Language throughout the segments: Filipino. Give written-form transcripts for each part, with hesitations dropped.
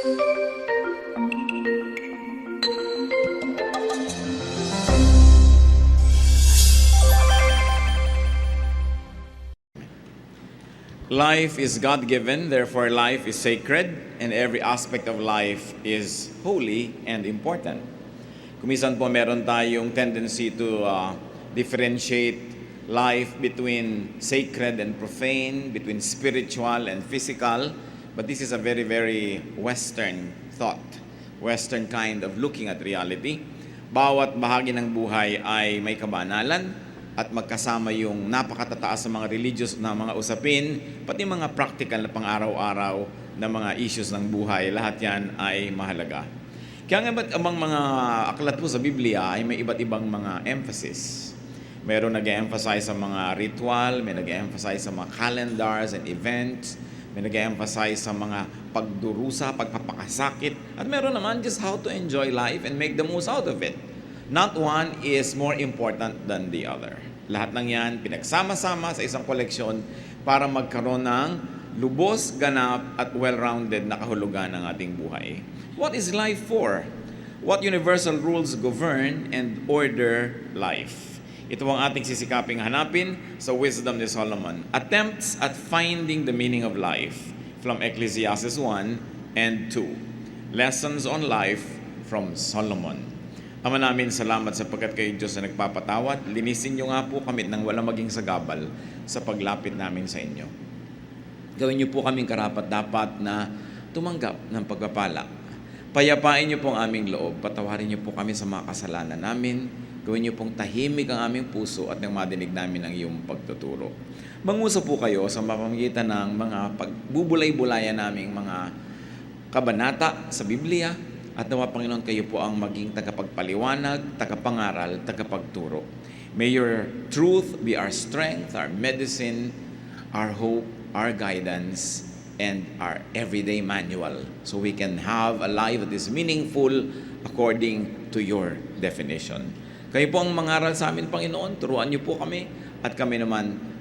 Life is God-given, therefore life is sacred, and every aspect of life is holy and important. Kumisan po meron tayong tendency to differentiate life between sacred and profane, between spiritual and physical, but this is a very, very Western thought, Western kind of looking at reality. Bawat bahagi ng buhay ay may kabanalan, at magkasama yung napakatataas sa mga religious na mga usapin, pati mga practical na pang-araw-araw na mga issues ng buhay, lahat yan ay mahalaga. Kaya nga ba't amang mga aklat po sa Biblia ay may iba't ibang mga emphasis. Meron nag-emphasize sa mga ritual, may nag-emphasize sa mga calendars and events, may nag-emphasize sa mga pagdurusa, pagpapakasakit, at meron naman just how to enjoy life and make the most out of it. Not one is more important than the other. Lahat ng yan pinagsama-sama sa isang koleksyon para magkaroon ng lubos, ganap at well-rounded na kahulugan ng ating buhay. What is life for? What universal rules govern and order life? Ito ang ating sisikaping hanapin sa Wisdom ni Solomon. Attempts at finding the meaning of life from Ecclesiastes 1 and 2. Lessons on life from Solomon. Ama namin, salamat sapagkat kayo Diyos na nagpapatawad. Linisin niyo nga po kami nang walang maging sagabal sa paglapit namin sa inyo. Gawin niyo po kaming karapat-dapat na tumanggap ng pagpapala. Payapain niyo po ang aming loob. Patawarin niyo po kami sa mga kasalanan namin. Gawin niyo pong tahimik ang aming puso at nang madinig namin ang iyong pagtuturo. Mangusap po kayo sa pamamagitan ng mga pagbubulay-bulayan naming mga kabanata sa Biblia. At nawa, Panginoon, kayo po ang maging tagapagpaliwanag, tagapangaral, tagapagturo. May your truth be our strength, our medicine, our hope, our guidance, and our everyday manual. So we can have a life that is meaningful according to your definition. Kayo po ang mangaral sa amin, Panginoon. Turuan niyo po kami at kami naman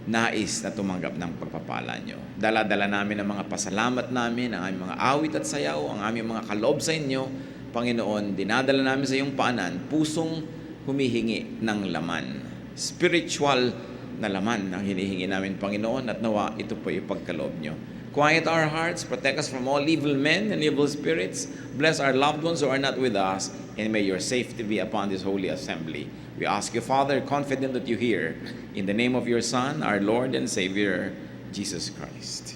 nais na tumanggap ng pagpapala niyo. Dala-dala namin ang mga pasalamat namin, ang aming mga awit at sayaw, ang aming mga kaloob sa inyo. Panginoon, dinadala namin sa iyong paanan, pusong humihingi ng laman. Spiritual na laman ang hinihingi namin, Panginoon, at nawa ito po ipagkaloob niyo. Quiet our hearts, protect us from all evil men and evil spirits. Bless our loved ones who are not with us, and may your safety be upon this holy assembly. We ask you, Father, confident that you hear, in the name of your Son, our Lord and Savior, Jesus Christ.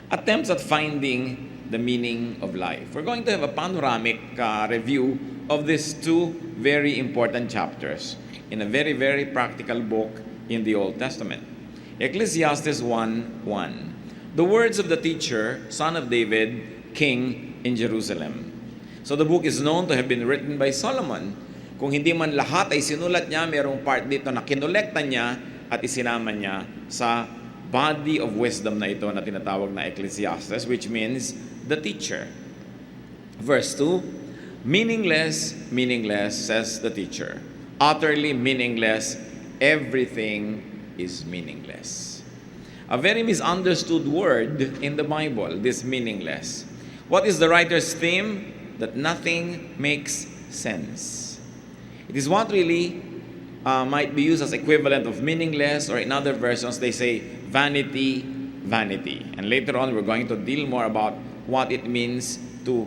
Attempts at finding the meaning of life. We're going to have a panoramic review of these two very important chapters in a very, very practical book in the Old Testament. Ecclesiastes 1:1. The words of the teacher, son of David, king in Jerusalem. So the book is known to have been written by Solomon. Kung hindi man lahat ay sinulat niya, mayroong part dito na kinolekta niya at isinama niya sa body of wisdom na ito na tinatawag na Ecclesiastes, which means the teacher. Verse 2, meaningless, meaningless, says the teacher. Utterly meaningless, everything is meaningless. A very misunderstood word in the Bible, this meaningless. What is the writer's theme? That nothing makes sense. It is what really might be used as equivalent of meaningless, or in other versions they say vanity, vanity. And later on we're going to deal more about what it means to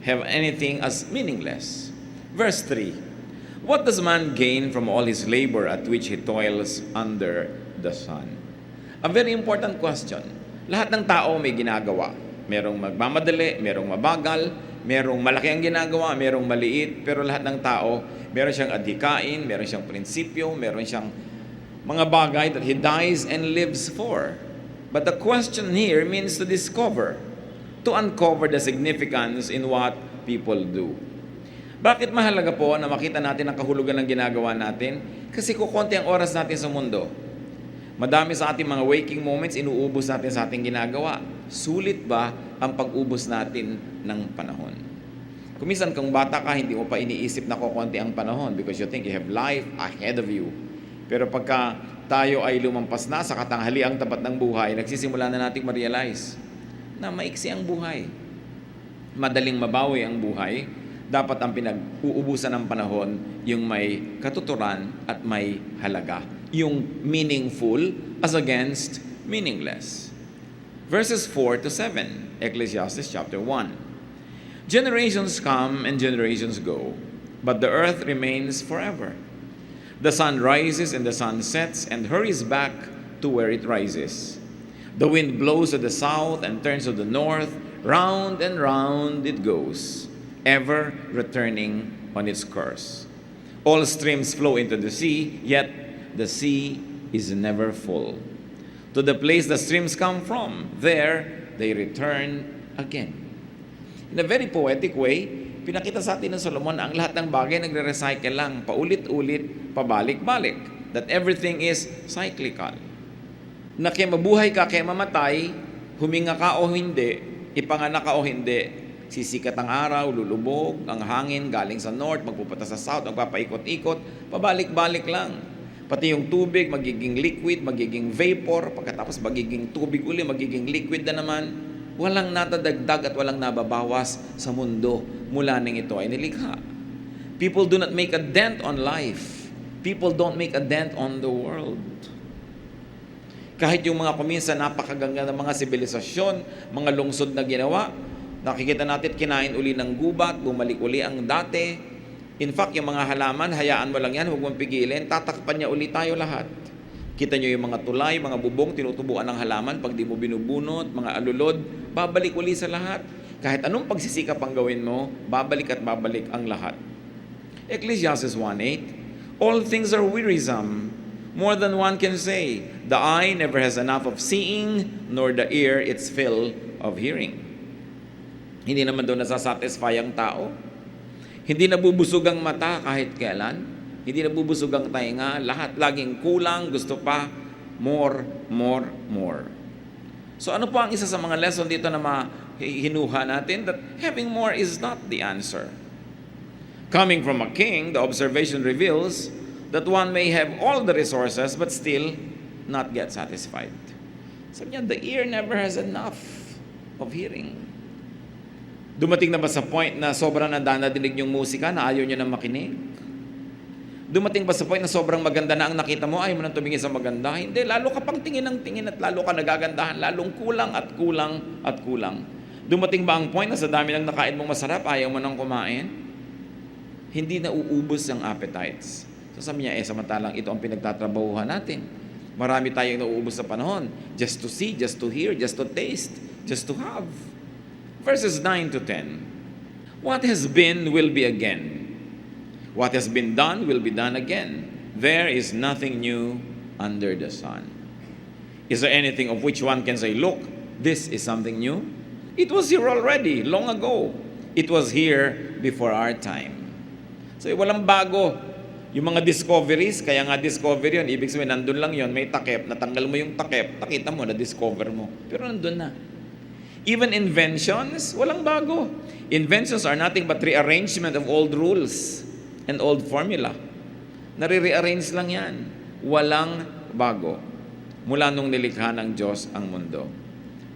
have anything as meaningless. Verse 3, what does man gain from all his labor at which he toils under the sun? A very important question. Lahat ng tao may ginagawa. Merong magmamadali, merong mabagal, merong malaki ang ginagawa, merong maliit, pero lahat ng tao, meron siyang adhikain, meron siyang prinsipyo, meron siyang mga bagay that he dies and lives for. But the question here means to discover, to uncover the significance in what people do. Bakit mahalaga po na makita natin ang kahulugan ng ginagawa natin? Kasi kukonti ang oras natin sa mundo. Madami sa ating mga waking moments, inuubos natin sa ating ginagawa. Sulit ba ang pag-ubos natin ng panahon? Kuminsan kung bata ka, hindi mo pa iniisip na kukonti ang panahon because you think you have life ahead of you. Pero pagka tayo ay lumampas na sa katanghaliang tapat ng buhay, nagsisimula na nating ma-realize na maiksi ang buhay. madaling mabawi ang buhay, dapat ang pinag-uubusan ng panahon yung may katuturan at may halaga. Yung meaningful as against meaningless. Verses 4 to 7, Ecclesiastes chapter 1. Generations come and generations go, but the earth remains forever. The sun rises and the sun sets and hurries back to where it rises. The wind blows to the south and turns to the north. Round and round it goes, ever returning on its course. All streams flow into the sea, yet the sea is never full. To the place the streams come from, there they return again. In a very poetic way, pinakita sa atin ng Solomon na ang lahat ng bagay nagre-recycle lang, paulit-ulit, pabalik-balik. That everything is cyclical. Na kaya mabuhay ka, kaya mamatay, huminga ka o hindi, ipanganak ka o hindi, sisikat ang araw, lulubog, ang hangin galing sa north, magpupunta sa south, magpapaikot-ikot, pabalik-balik lang. Pati yung tubig, magiging liquid, magiging vapor, pagkatapos magiging tubig uli, magiging liquid na naman. Walang natadagdag at walang nababawas sa mundo mula nang ito ay nilikha. People do not make a dent on life. People don't make a dent on the world. Kahit yung mga kuminsan napakaganda ng mga sibilisasyon, mga lungsod na ginawa, nakikita natin kinain uli ng gubat, bumalik uli ang dati. In fact, yung mga halaman, hayaan mo lang yan, huwag mong pigilin, tatakpan niya uli tayo lahat. Kita nyo yung mga tulay, mga bubong, tinutubuan ng halaman, pag di mo binubunot, mga alulod, babalik uli sa lahat. Kahit anong pagsisikap ang gawin mo, babalik at babalik ang lahat. Ecclesiastes 1:8, all things are wearisome, more than one can say. The eye never has enough of seeing, nor the ear its fill of hearing. Hindi naman doon nasasatisfy ang tao. Hindi nabubusog ang mata kahit kailan. Hindi nabubusog ang tainga. Lahat laging kulang, gusto pa, more, more, more. So ano po ang isa sa mga lesson dito na mahinuha natin? That having more is not the answer. Coming from a king, the observation reveals that one may have all the resources but still not get satisfied. Sabi niya, the ear never has enough of hearing. Dumating na ba sa point na sobrang nadadinig yung musika na ayaw niyo na makinig? Dumating ba sa point na sobrang maganda na ang nakita mo, ayaw mo nang tumingin sa maganda? Hindi, lalo ka pang tingin ng tingin at lalo ka nagagandahan, lalong kulang at kulang at kulang. Dumating ba ang point na sa dami ng nakain mong masarap, ayaw mo nang kumain? Hindi na uubos ang appetites. So sabi niya, samantalang ito ang pinagtatrabahuhan natin. Marami tayong nauubos sa panahon. Just to see, just to hear, just to taste, just to have. Verses 9 to 10. What has been will be again. What has been done will be done again. There is nothing new under the sun. Is there anything of which one can say, look, this is something new? It was here already, long ago. It was here before our time. So walang bago. Yung mga discoveries, kaya nga discovery yun, ibig sabihin, nandun lang yun, may takip, natanggal mo yung takip, nakita mo, na-discover mo. Pero nandun na. Even inventions, walang bago. Inventions are nothing but rearrangement of old rules and old formula. Nare-rearrange lang yan. Walang bago. Mula nung nilikha ng Diyos ang mundo.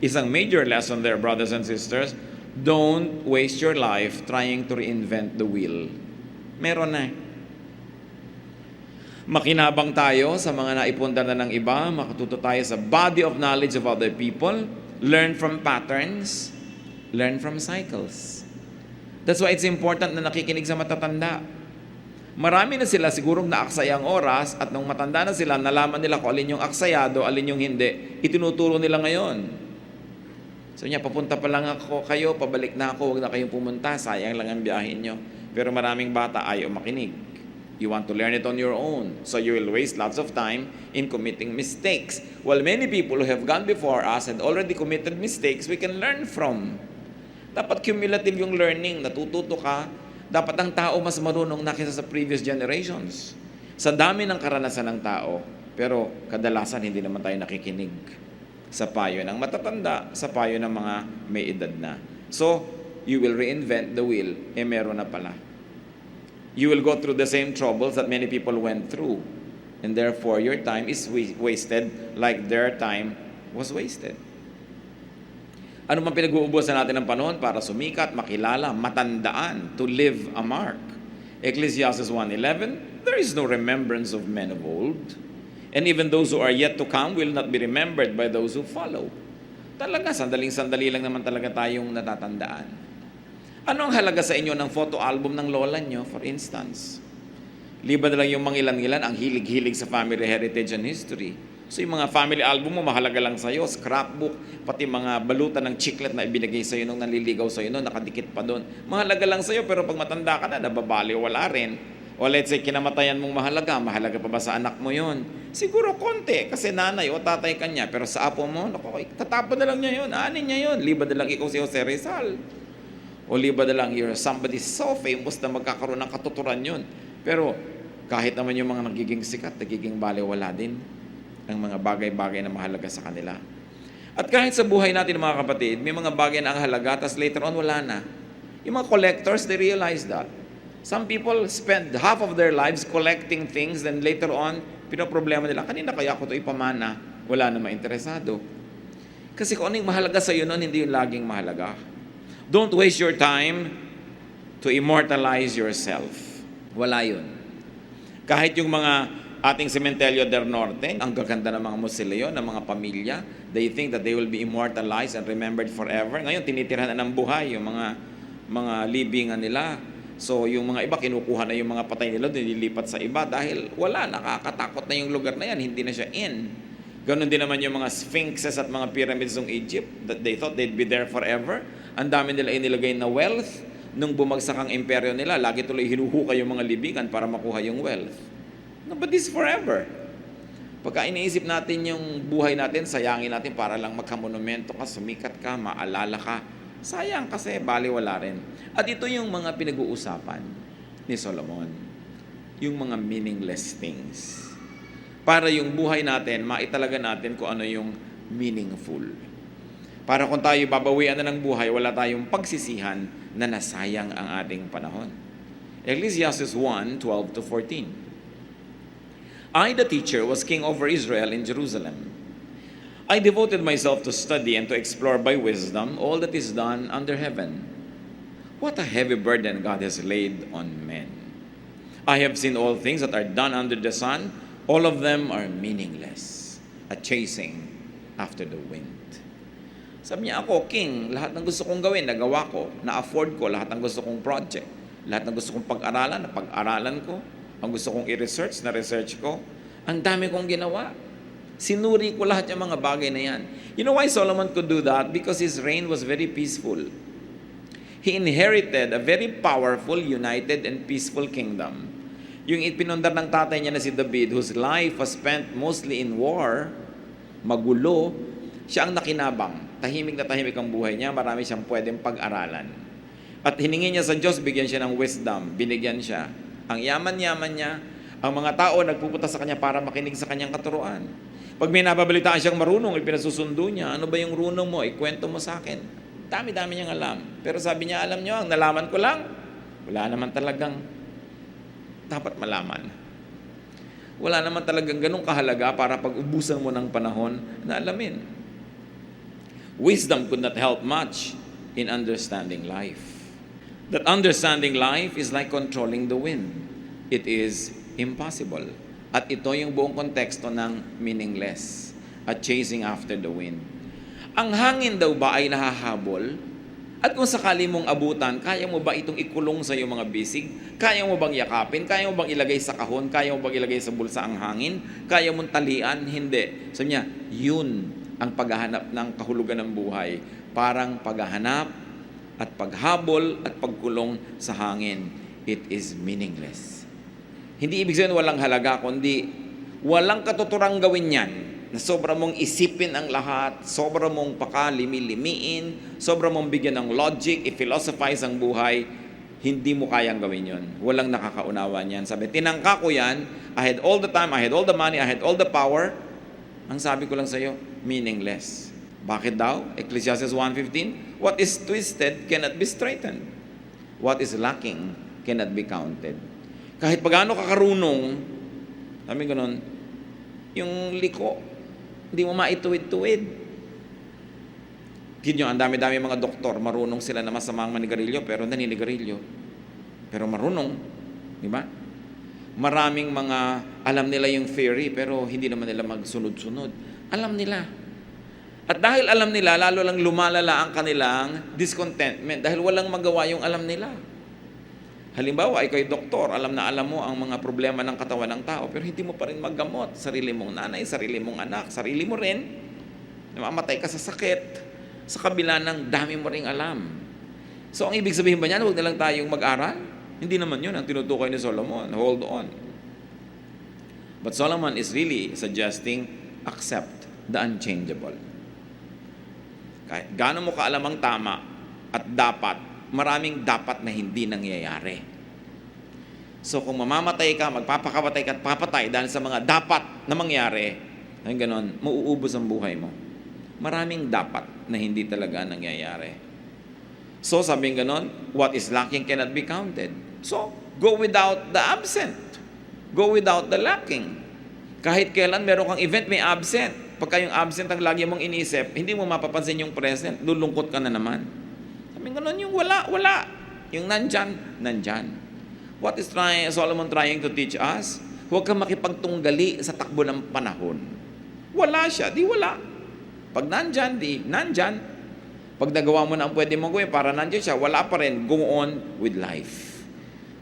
Isang major lesson there, brothers and sisters, don't waste your life trying to reinvent the wheel. Meron na. Makinabang tayo sa mga naipundar na ng iba, makatuto tayo sa body of knowledge of other people, learn from patterns, learn from cycles. That's why it's important na nakikinig sa matatanda. Marami na sila sigurong naaksaya ang oras at nung matanda na sila, nalaman nila kung alin yung aksayado, alin yung hindi, itinuturo nila ngayon. So niya, papunta pa lang ako kayo, pabalik na ako, huwag na kayong pumunta, sayang lang ang biyahin nyo. Pero maraming bata ayaw makinig. You want to learn it on your own. So you will waste lots of time in committing mistakes. While many people who have gone before us had already committed mistakes, we can learn from. Dapat cumulative yung learning, natututo ka. Dapat ang tao mas marunong na kaysa sa previous generations. Sa dami ng karanasan ng tao, pero kadalasan hindi naman tayo nakikinig sa payo ng matatanda, sa payo ng mga may edad na. So, you will reinvent the wheel. Meron na pala. You will go through the same troubles that many people went through. And therefore, your time is wasted like their time was wasted. Ano man pinag-uubusan natin ng panahon para sumikat, makilala, matandaan, to leave a mark. Ecclesiastes 1:11, there is no remembrance of men of old, and even those who are yet to come will not be remembered by those who follow. Talaga, sandaling-sandali lang naman talaga tayong natatandaan. Ano ang halaga sa inyo ng photo album ng lola nyo, for instance? Liban na lang yung mga ilan-ilan ang hilig-hilig sa family heritage and history. So yung mga family album mo, mahalaga lang sa'yo, scrapbook, pati mga balutan ng chiclet na ibinigay sa'yo nung nanliligaw sa'yo nung nakadikit pa doon. Mahalaga lang sa'yo, pero pag matanda ka na, nababali, wala rin. O let's say, kinamatayan mong mahalaga pa ba sa anak mo yon? Siguro konti, kasi nanay o tatay ka niya, pero sa apo mo, naku, tatapon na lang niya yun, aanin niya yun. Liban na lang ikaw si Jose Rizal. O liban na lang you're somebody so famous na magkakaroon ng katuturan yun. Pero kahit naman yung mga nagiging sikat, nagiging baliwala din ang mga bagay-bagay na mahalaga sa kanila. At kahit sa buhay natin mga kapatid, may mga bagay na ang halaga, tapos later on wala na. Yung mga collectors, they realize that. Some people spend half of their lives collecting things, then later on, pinoproblema nila, kanina kaya ako ito ipamana, wala na mainteresado. Kasi kung anong mahalaga sa iyo noon, hindi yung laging mahalaga. Don't waste your time to immortalize yourself. Wala yun. Kahit yung mga ating Cementerio del Norte, ang gaganda ng mga musilyo, ng mga pamilya, they think that they will be immortalized and remembered forever. Ngayon, tinitirhan na ng buhay yung mga libingan nila. So, yung mga iba, kinukuha na yung mga patay nila, nililipat sa iba dahil wala, nakakatakot na yung lugar na yan, hindi na siya in. Ganon din naman yung mga sphinxes at mga pyramids ng Egypt, that they thought they'd be there forever. Ang dami nila inilagay na wealth. Nung bumagsak ang imperyo nila, lagi tuloy hinuhukay yung mga libingan para makuha yung wealth. No, but this is forever. Pagka iniisip natin yung buhay natin, sayangin natin para lang magkamonumento ka, sumikat ka, maalala ka. Sayang kasi baliwala rin. At ito yung mga pinag-uusapan ni Solomon. Yung mga meaningless things. Para yung buhay natin, maitalaga natin kung ano yung meaningful. Para kung tayo babawian na ng buhay, wala tayong pagsisihan na nasayang ang ating panahon. Ecclesiastes 1:12-14. I, the teacher, was king over Israel in Jerusalem. I devoted myself to study and to explore by wisdom all that is done under heaven. What a heavy burden God has laid on men. I have seen all things that are done under the sun. All of them are meaningless, a chasing after the wind. Sabi niya, ako, king, lahat ng gusto kong gawin, nagawa ko, na-afford ko, lahat ng gusto kong project, lahat ng gusto kong pag-aralan, napag-aralan ko, ang gusto kong i-research, na-research ko, ang dami kong ginawa. Sinuri ko lahat yung mga bagay na yan. You know why Solomon could do that? Because his reign was very peaceful. He inherited a very powerful, united, and peaceful kingdom. Yung ipinundar ng tatay niya na si David, whose life was spent mostly in war, magulo, siya ang nakinabang. Tahimik na tahimik ang buhay niya, marami siyang pwedeng pag-aralan. At hiningi niya sa Diyos, bigyan siya ng wisdom, binigyan siya. Ang yaman-yaman niya, ang mga tao nagpupunta sa kanya para makinig sa kanyang katuruan. Pag may nababalitaan siyang marunong, ipinasusundo niya, ano ba yung runong mo? Ikwento mo sa akin. Dami-dami niyang alam. Pero sabi niya, alam niyo, ang nalaman ko lang, wala naman talagang dapat malaman. Wala naman talagang ganung kahalaga para pag-ubusan mo ng panahon na alamin. Wisdom could not help much in understanding life. That understanding life is like controlling the wind. It is impossible. At ito yung buong konteksto ng meaningless at chasing after the wind. Ang hangin daw ba ay nahahabol? At kung sakali mong abutan, kaya mo ba itong ikulong sa iyong mga bisig? Kaya mo bang yakapin? Kaya mo bang ilagay sa kahon? Kaya mo bang ilagay sa bulsa ang hangin? Kaya mong talian? Hindi. Sabi niya, yun ang paghahanap ng kahulugan ng buhay. Parang paghahanap at paghabol at pagkulong sa hangin. It is meaningless. Hindi ibig sabihin walang halaga, kundi walang katuturang gawin yan na sobra mong isipin ang lahat, sobra mong pakalimi-limiin, sobra mong bigyan ng logic, i-philosophize ang buhay, hindi mo kayang gawin yon. Walang nakakaunawa niyan. Sabi, tinangka ko yan, I had all the time, I had all the money, I had all the power. Ang sabi ko lang sa iyo, meaningless. Bakit daw? Ecclesiastes 1:15, what is twisted cannot be straightened. What is lacking cannot be counted. Kahit pagano ka karunong, sabi ganun, yung liko, hindi mo maituwid-tuwid. Kid nyo, ang dami-dami mga doktor, marunong sila na masamang manigarilyo, pero naninigarilyo. Pero marunong, di ba? Maraming mga, alam nila yung theory, pero hindi naman nila magsunod-sunod. Alam nila. At dahil alam nila, lalo lang lumalala ang kanilang discontentment dahil walang magawa yung alam nila. Halimbawa, ikaw ay doktor, alam na alam mo ang mga problema ng katawan ng tao, pero hindi mo pa rin maggamot. Sarili mong nanay, sarili mong anak, sarili mo rin. Namamatay ka sa sakit, sa kabila ng dami mo ring alam. So, ang ibig sabihin ba niyan, huwag na lang tayong mag-aral? Hindi naman yun ang tinutukoy ni Solomon. Hold on. But Solomon is really suggesting, accept the unchangeable. Kahit gaano mo kaalam ang tama at dapat, maraming dapat na hindi nangyayari. So kung mamamatay ka, magpapakamatay ka at papatay dahil sa mga dapat na mangyari, ay ganon, mauubos ang buhay mo. Maraming dapat na hindi talaga nangyayari. So sabing ganon, what is lacking cannot be counted. So go without the absent. Go without the lacking. Kahit kailan meron kang event, may absent. Pagka yung absent ang lagi mong inisip, hindi mo mapapansin yung present, lulungkot ka na naman. Sabi ganun, yung wala. Yung nandyan. What is Solomon trying to teach us? Huwag kang makipagtunggali sa takbo ng panahon. Wala siya, di wala. Pag nandyan, di nandyan. Pag nagawa mo na ang pwede mong gawin para nandyan siya, wala pa rin. Go on with life.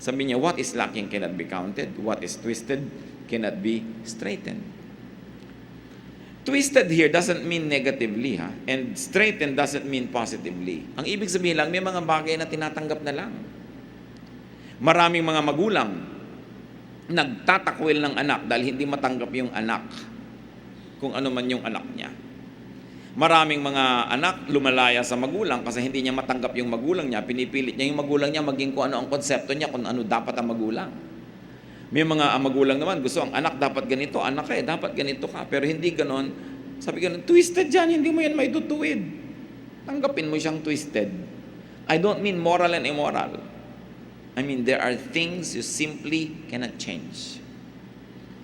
Sabi niya, what is lacking cannot be counted. What is twisted cannot be straightened. Twisted here doesn't mean negatively, ha? And straightened doesn't mean positively. Ang ibig sabihin lang, may mga bagay na tinatanggap na lang. Maraming mga magulang nagtatakwil ng anak dahil hindi matanggap yung anak kung ano man yung anak niya. Maraming mga anak lumalaya sa magulang kasi hindi niya matanggap yung magulang niya. Pinipilit niya yung magulang niya maging kung ano ang konsepto niya, kung ano dapat ang magulang. May mga magulang naman, gusto ang anak dapat ganito, anak ka dapat ganito ka, pero hindi ganon. Sabi ganon, twisted yan, hindi mo yan maitutuwid. Tanggapin mo siyang twisted. I don't mean moral and immoral. I mean, there are things you simply cannot change.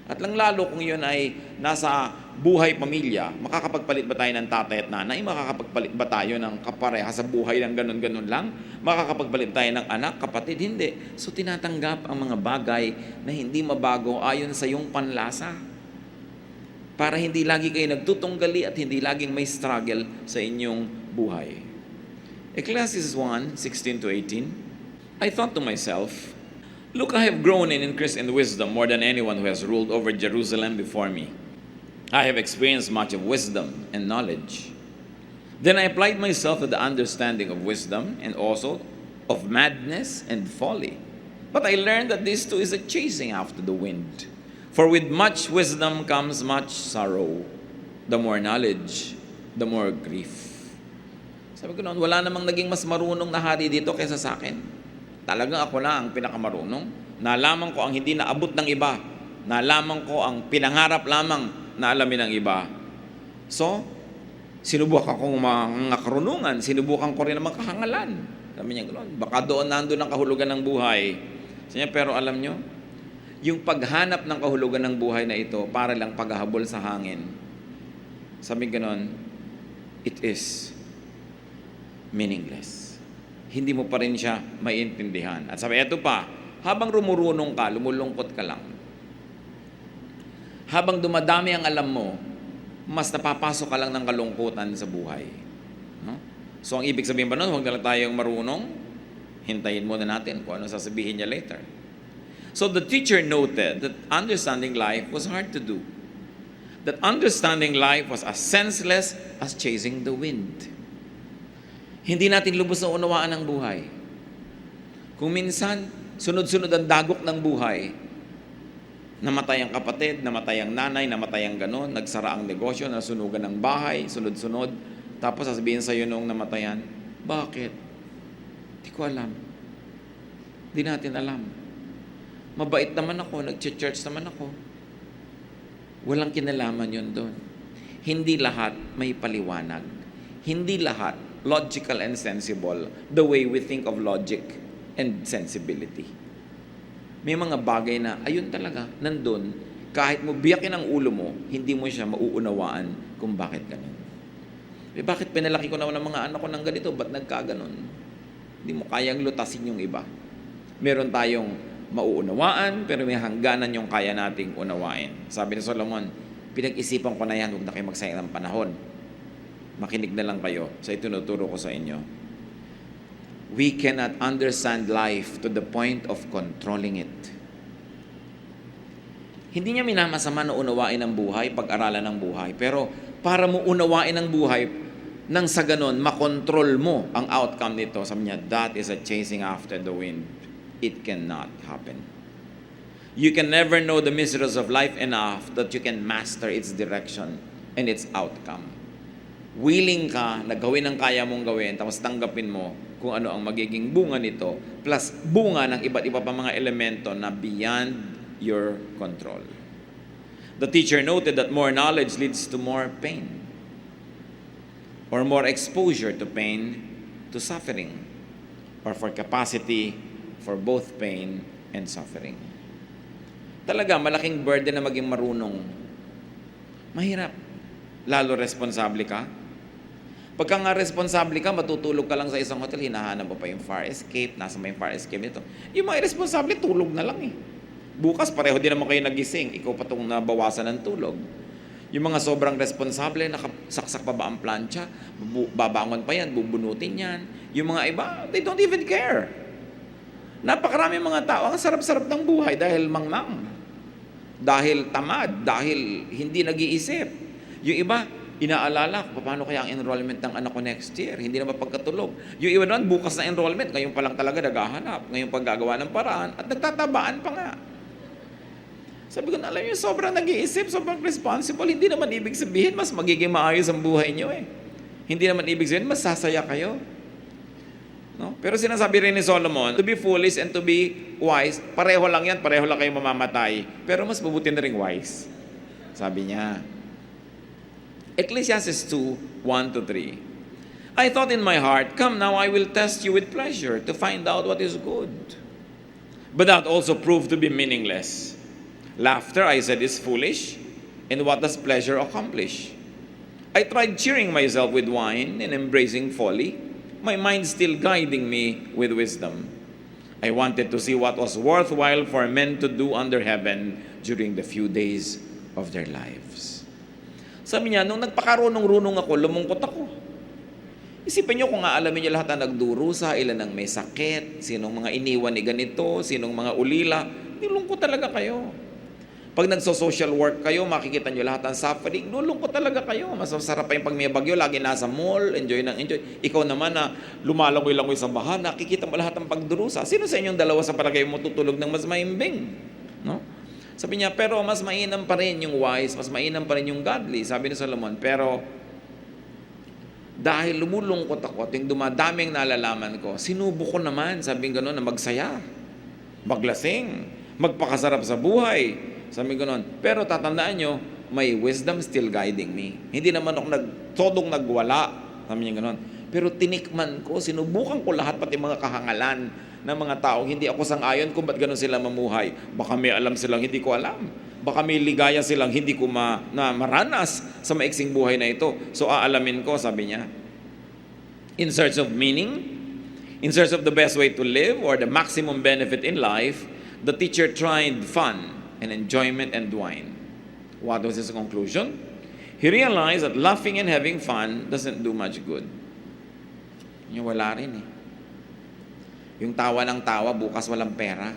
At lang lalo kung yun ay nasa buhay pamilya, makakapagpalit ba tayo ng tatay at nanay? Makakapagpalit ba tayo ng kapareha sa buhay ng ganun-ganun lang? Makakapagpalit tayo ng anak, kapatid? Hindi. So tinatanggap ang mga bagay na hindi mabago ayon sa iyong panlasa. Para hindi lagi kayo nagtutunggali at hindi laging may struggle sa inyong buhay. Ecclesiastes 1:16-18, I thought to myself, look, I have grown in increase in wisdom more than anyone who has ruled over Jerusalem before me. I have experienced much of wisdom and knowledge. Then I applied myself to the understanding of wisdom and also of madness and folly. But I learned that this too is a chasing after the wind. For with much wisdom comes much sorrow. The more knowledge, the more grief. Sabi ko noon, wala namang naging mas marunong na hari dito kaysa sa akin. Talagang ako na ang pinakamarunong. Nalaman ko ang hindi naabot ng iba. Nalaman ko ang pinangarap lamang na alamin ng iba. So, sinubukan akong mga karunungan, sinubukan ko rin ang mga kahangalan. Sabi niya gano'n, baka doon nandun ang kahulugan ng buhay. Sabi niya, pero alam nyo, yung paghanap ng kahulugan ng buhay na ito, para lang paghahabol sa hangin. Sabi gano'n, it is meaningless. Hindi mo pa rin siya maiintindihan. At sabi, eto pa, habang rumurunong ka, lumulungkot ka lang. Habang dumadami ang alam mo, mas napapasok ka lang ng kalungkutan sa buhay. No? So, ang ibig sabihin ba nun, huwag na lang tayong marunong, hintayin muna natin kung ano sasabihin niya later. So, the teacher noted that understanding life was hard to do. That understanding life was as senseless as chasing the wind. Hindi natin lubos na unawaan ang buhay. Kung minsan, sunod-sunod ang dagok ng buhay, namatay ang kapatid, namatay ang nanay, namatay ang ganon, nagsara ang negosyo, nasunugan ang bahay, sunod-sunod. Tapos sasabihin sa iyo nung namatayan, bakit? Di ko alam. Di natin alam. Mabait naman ako, nag-church naman ako. Walang kinalaman yun doon. Hindi lahat may paliwanag. Hindi lahat logical and sensible the way we think of logic and sensibility. May mga bagay na, ayun talaga, nandun, kahit mo biyakin ang ulo mo, hindi mo siya mauunawaan kung bakit ganun. Bakit pinalaki ko naman ng mga anak ko ng ganito? Ba't nagkaganon? Hindi mo kayang lutasin yung iba. Meron tayong mauunawaan, pero may hangganan yung kaya nating unawain. Sabi ni Solomon, pinag-isipan ko na yan, huwag na kayo magsayang ng panahon. Makinig na lang kayo sa itinuturo ko sa inyo. We cannot understand life to the point of controlling it. Hindi niya minamasama na unawain ang buhay, pag-aralan ng buhay. Pero para mo unawain ang buhay, nang sa ganon, makontrol mo ang outcome nito. Sabi niya, that is a chasing after the wind. It cannot happen. You can never know the mysteries of life enough that you can master its direction and its outcome. Willing ka na gawin ang kaya mong gawin, tapos tanggapin mo kung ano ang magiging bunga nito, plus bunga ng iba't iba pa mga elemento na beyond your control. The teacher noted that more knowledge leads to more pain, or more exposure to pain, to suffering, or for capacity for both pain and suffering. Talaga, malaking burden na maging marunong. Mahirap. Lalo responsable ka. Pagka nga responsable ka, matutulog ka lang sa isang hotel, hinahanap mo pa yung fire escape, nasa may fire escape nito. Yung mga irresponsable, tulog na lang eh. Bukas, pareho din naman kayo nagising, ikaw pa itong nabawasan ng tulog. Yung mga sobrang responsable, nakasaksak pa ba ang plancha, babangon pa yan, bubunutin yan. Yung mga iba, they don't even care. Napakarami mga tao, ang sarap-sarap ng buhay dahil mangmang, dahil tamad, dahil hindi nag-iisip. Yung iba, inaalala, paano kaya ang enrollment ng anak ko next year? Hindi na mapagkatulog. Yung iba naman, bukas na enrollment, ngayon pa lang talaga naghahanap, ngayon paggagawa ng paraan, at nagtatabaan pa nga. Sabi ko, alam niyo, sobrang nag-iisip, sobrang responsible, hindi naman ibig sabihin, mas magiging maayos ang buhay niyo eh. Hindi naman ibig sabihin, mas sasaya kayo. No? Pero sinasabi rin ni Solomon, to be foolish and to be wise, pareho lang yan, pareho lang kayo mamamatay. Pero mas mabuti na rin wise. Sabi niya. Ecclesiastes 2, 1-3. I thought in my heart, come now, I will test you with pleasure to find out what is good. But that also proved to be meaningless. Laughter, I said, is foolish, and what does pleasure accomplish? I tried cheering myself with wine and embracing folly, my mind still guiding me with wisdom. I wanted to see what was worthwhile for men to do under heaven during the few days of their lives. Sabi niya, nung nagpakarunong-runong ako, lumungkot ako. Isipin niyo kung aalamin niyo lahat na nagdurusa, ilan ang may sakit, sinong mga iniwan ni ganito, sinong mga ulila, nilungkot talaga kayo. Pag nagso-social work kayo, makikita nyo lahat ng suffering, lulungkot talaga kayo. Mas masarap pa yung pag may bagyo, lagi nasa mall, enjoy ng enjoy. Ikaw naman na lumalangoy-langoy sa baha, nakikita mo lahat ng pagdurusa. Sino sa inyong dalawa sa palagay mo tutulog ng mas maimbing? No? Sabi niya, pero mas mainam pa rin yung wise, mas mainam pa rin yung godly. Sabi ni Solomon, pero dahil lumulungkot ako at yung dumadaming nalalaman ko, sinubo ko naman, sabi gano'n, na magsaya, maglasing, magpakasarap sa buhay. Sabi ko noon, pero tatandaan nyo, may wisdom still guiding me. Hindi naman ako todong nagwala. Sabi niya gano'n. Pero tinikman ko, sinubukan ko lahat, pati mga kahangalan ng mga tao. Hindi ako sang-ayon kung ba't gano'n sila mamuhay. Baka may alam silang hindi ko alam. Baka may ligaya silang hindi ko maranas sa maiksing buhay na ito. So aalamin ko, sabi niya. In search of meaning, in search of the best way to live or the maximum benefit in life, the teacher tried fun and enjoyment and wine. What was his conclusion? He realized that laughing and having fun doesn't do much good. Yung wala rin eh. Yung tawa ng tawa, bukas walang pera.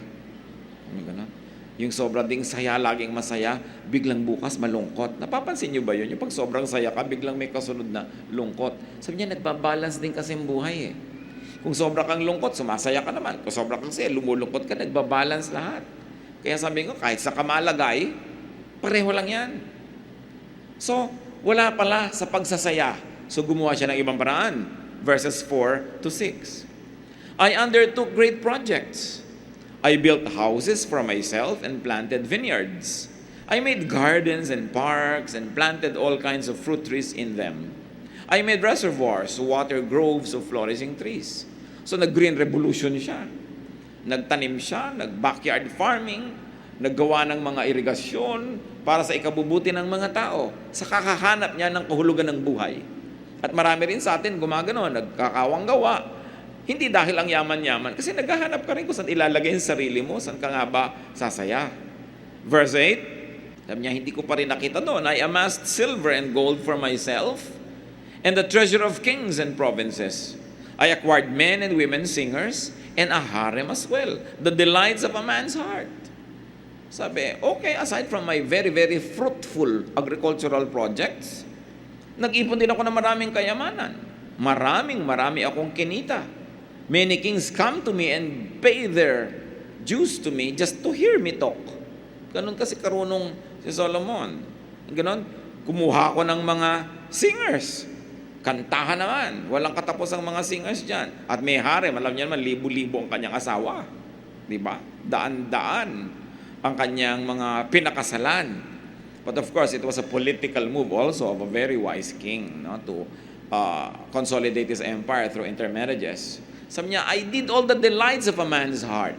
Yung sobra ding saya, laging masaya, biglang bukas malungkot. Napapansin nyo ba yun? Yung pag sobrang saya ka, biglang may kasunod na lungkot. Sabi niya, nagbabalance din kasi ang buhay eh. Kung sobra kang lungkot, sumasaya ka naman. Kung sobra kang saya, lumulungkot ka, nagbabalance lahat. Kaya sabi ko, kahit sa kamalagay, pareho lang yan. So, wala pala sa pagsasaya. So, gumawa siya ng ibang paraan. Verses 4-6. I undertook great projects. I built houses for myself and planted vineyards. I made gardens and parks and planted all kinds of fruit trees in them. I made reservoirs to water groves of flourishing trees. So, nag-green revolution siya. Nagtanim siya, nag-backyard farming, naggawa ng mga irigasyon para sa ikabubuti ng mga tao, sa kakahanap niya ng kahulugan ng buhay. At marami rin sa atin gumagano, nagkakawang gawa. Hindi dahil ang yaman-yaman, kasi naghahanap ka rin kung saan ilalagay ang sarili mo, saan ka nga ba sasaya. Verse 8, sabi niya, hindi ko pa rin nakita doon, I amassed silver and gold for myself, and the treasure of kings and provinces. I acquired men and women singers, and a harem as well, the delights of a man's heart. Sabi, okay, aside from my very, very fruitful agricultural projects, nag-ipon din ako ng maraming kayamanan. Marami akong kinita. Many kings come to me and pay their dues to me just to hear me talk. Ganun kasi karunong si Solomon. Ganun, kumuha ko ng mga singers. Kantahan naman. Walang katapos ang mga singers dyan. At may harem, alam niyo naman, libo-libo ang kanyang asawa. Diba? Daan-daan ang kanyang mga pinakasalan. But of course, it was a political move also of a very wise king, no, to consolidate his empire through intermarriages. Sabi niya, I did all the delights of a man's heart.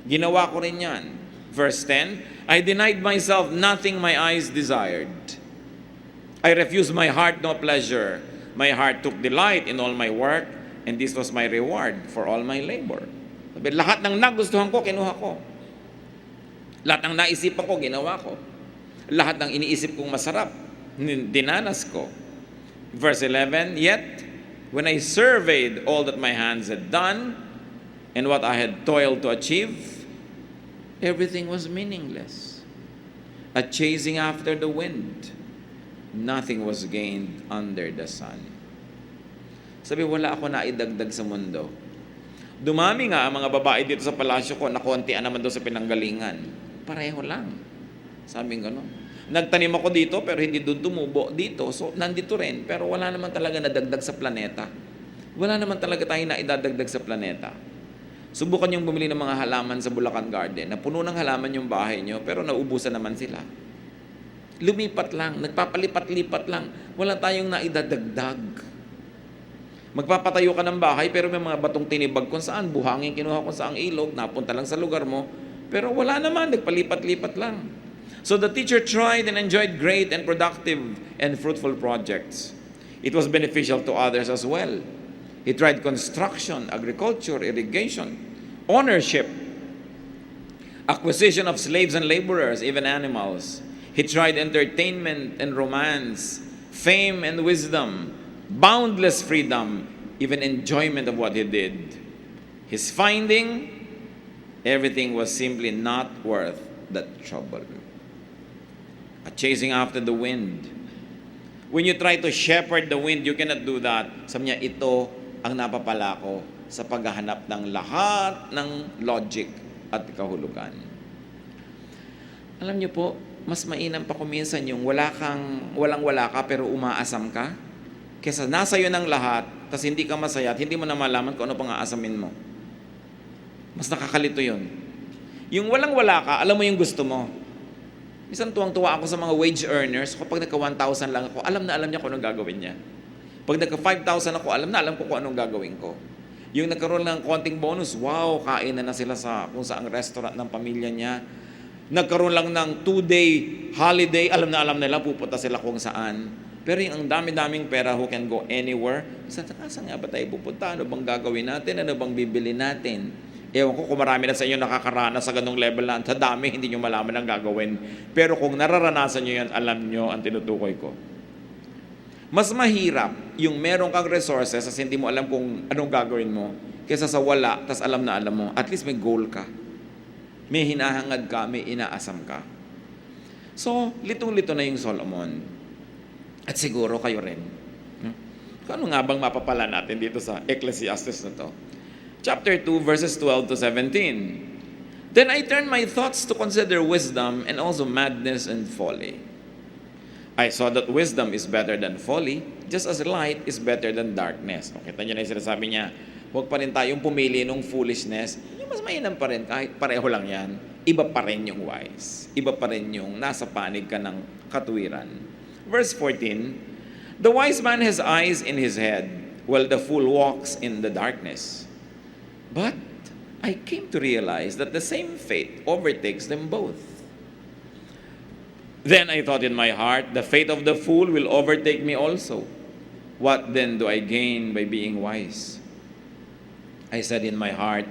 Ginawa ko rin yan. Verse 10, I denied myself nothing my eyes desired. I refused my heart no pleasure. My heart took delight in all my work, and this was my reward for all my labor. Sabi, lahat ng nagustuhan ko, kinuha ko. Lahat ng naisipan ko, ginawa ko. Lahat ng iniisip kong masarap, dinanas ko. Verse 11, yet, when I surveyed all that my hands had done and what I had toiled to achieve, everything was meaningless. A chasing after the wind, nothing was gained under the sun. Sabi, wala ako naidagdag sa mundo. Dumami nga ang mga babae dito sa palasyo ko na kontian naman doon sa pinanggalingan. Pareho lang. Sabi nga, no? Nagtanim ako dito pero hindi doon tumubo dito. So, nandito rin. Pero wala naman talaga nadagdag sa planeta. Wala naman talaga tayo na idadagdag sa planeta. Subukan yung bumili ng mga halaman sa Bulacan Garden na puno ng halaman yung bahay nyo pero naubusan naman sila. Lumipat lang. Nagpapalipat-lipat lang. Wala tayong naidadagdag. Magpapatayo ka ng bahay pero may mga batong tinibag kung saan. Buhangin kinuha kung saan ilog. Napunta lang sa lugar mo. Pero wala naman. Nagpalipat-lipat lang. So the teacher tried and enjoyed great and productive and fruitful projects. It was beneficial to others as well. He tried construction, agriculture, irrigation, ownership, acquisition of slaves and laborers, even animals. He tried entertainment and romance, fame and wisdom, boundless freedom, even enjoyment of what he did. His finding, everything was simply not worth the trouble. A chasing after the wind. When you try to shepherd the wind, you cannot do that. Sabi niya, ito ang napapala ko sa paghahanap ng lahat ng logic at kahulugan. Alam niyo po, mas mainam pa kuminsan yung walang-wala ka pero umaasam ka, kesa nasa iyo ng lahat, tas hindi ka masaya at hindi mo na malaman kung ano pang aasamin mo. Mas nakakalito yun. Yung walang-wala ka, alam mo yung gusto mo. Minsan tuwang-tuwa ako sa mga wage earners. Kapag nagka-1,000 lang ako, alam na alam niya kung anong gagawin niya. Pag nagka-5,000 ako, alam na alam ko kung anong gagawin ko. Yung nagkaroon ng konting bonus, wow, kain na sila sa kung saang restaurant ng pamilya niya. Nagkaroon lang ng 2-day holiday, alam na alam nila, pupunta sila kung saan. Pero yung ang dami-daming pera who can go anywhere, saan nga ba tayo pupunta? Ano bang gagawin natin? Ano bang bibili natin? Ewan ko kung marami na sa inyo nakakaranas sa ganung level na sa dami, hindi nyo malaman ang gagawin. Pero kung nararanasan nyo yan, alam nyo ang tinutukoy ko. Mas mahirap yung meron kang resources as hindi mo alam kung anong gagawin mo kaysa sa wala, tas alam na alam mo. At least may goal ka. May hinahangad ka, may inaasam ka. So, litong-lito na yung Solomon. At siguro kayo rin. Ano nga bang mapapala natin dito sa Ecclesiastes na to? Chapter 2, verses 12 to 17. Then I turned my thoughts to consider wisdom and also madness and folly. I saw that wisdom is better than folly, just as light is better than darkness. Okay, kita nyo na yung sinasabi niya, huwag pa rin tayong pumili ng foolishness. Yung mas mainam pa rin, kahit pareho lang yan, iba pa rin yung wise. Iba pa rin yung nasa panig ka ng katuwiran. Verse 14, the wise man has eyes in his head, while the fool walks in the darkness. But I came to realize that the same fate overtakes them both. Then I thought in my heart, the fate of the fool will overtake me also. What then do I gain by being wise? I said in my heart,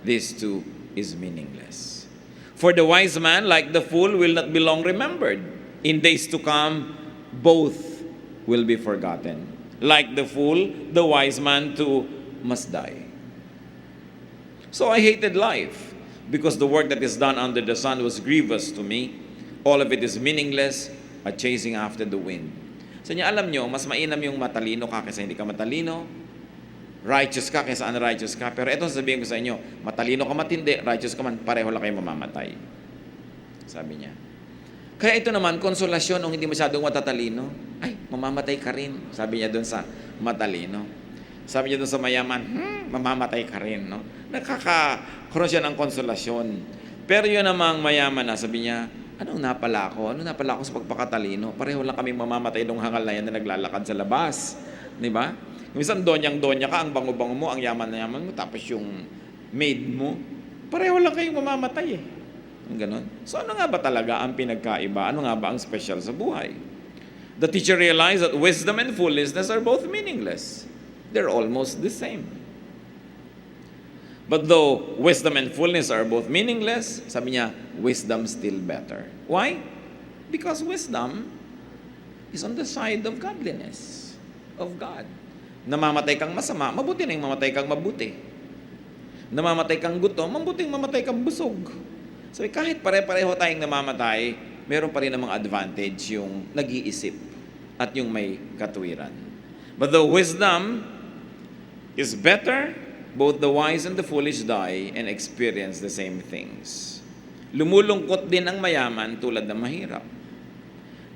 this too is meaningless. For the wise man, like the fool, will not be long remembered. In days to come, both will be forgotten. Like the fool, the wise man too must die. So I hated life, because the work that is done under the sun was grievous to me. All of it is meaningless, a chasing after the wind. So niya, alam nyo, mas mainam yung matalino ka kaysa hindi ka matalino. Righteous ka kaysa unrighteous ka. Pero ito sabihin ko sa inyo, matalino ka matindi, righteous ka man, pareho lang kayo mamamatay. Sabi niya. Kaya ito naman, konsolasyon nung hindi masyadong matatalino. Ay, mamamatay ka rin. Sabi niya doon sa matalino. Sabi niya doon sa mayaman, mamamatay ka rin. No? Nakakaroon siya ng konsolasyon. Pero yun namang mayaman na, sabi niya, anong napala ko? Anong napala ko sa pagpakatalino? Pareho lang kaming mamamatay nung hangal na yan na naglalakad sa labas. Di ba? Minsan donyang-donya ka, ang bango-bango mo, ang yaman na yaman mo, tapos yung maid mo, pareho lang kayong mamamatay eh. Ang ganon. So ano nga ba talaga ang pinagkaiba? Ano nga ba ang special sa buhay? The teacher realized that wisdom and foolishness are both meaningless. They're almost the same. But though wisdom and foolishness are both meaningless, sabi niya, wisdom still better. Why? Because wisdom is on the side of godliness, of God. Namamatay kang masama, mabuti na yung mamatay kang mabuti. Namamatay kang gutom, mabuting mamatay kang busog. So kahit pare-pareho tayong namamatay, meron pa rin namang advantage yung nag-iisip at yung may katuwiran. But though wisdom is better, both the wise and the foolish die and experience the same things. Lumulungkot din ang mayaman tulad ng mahirap.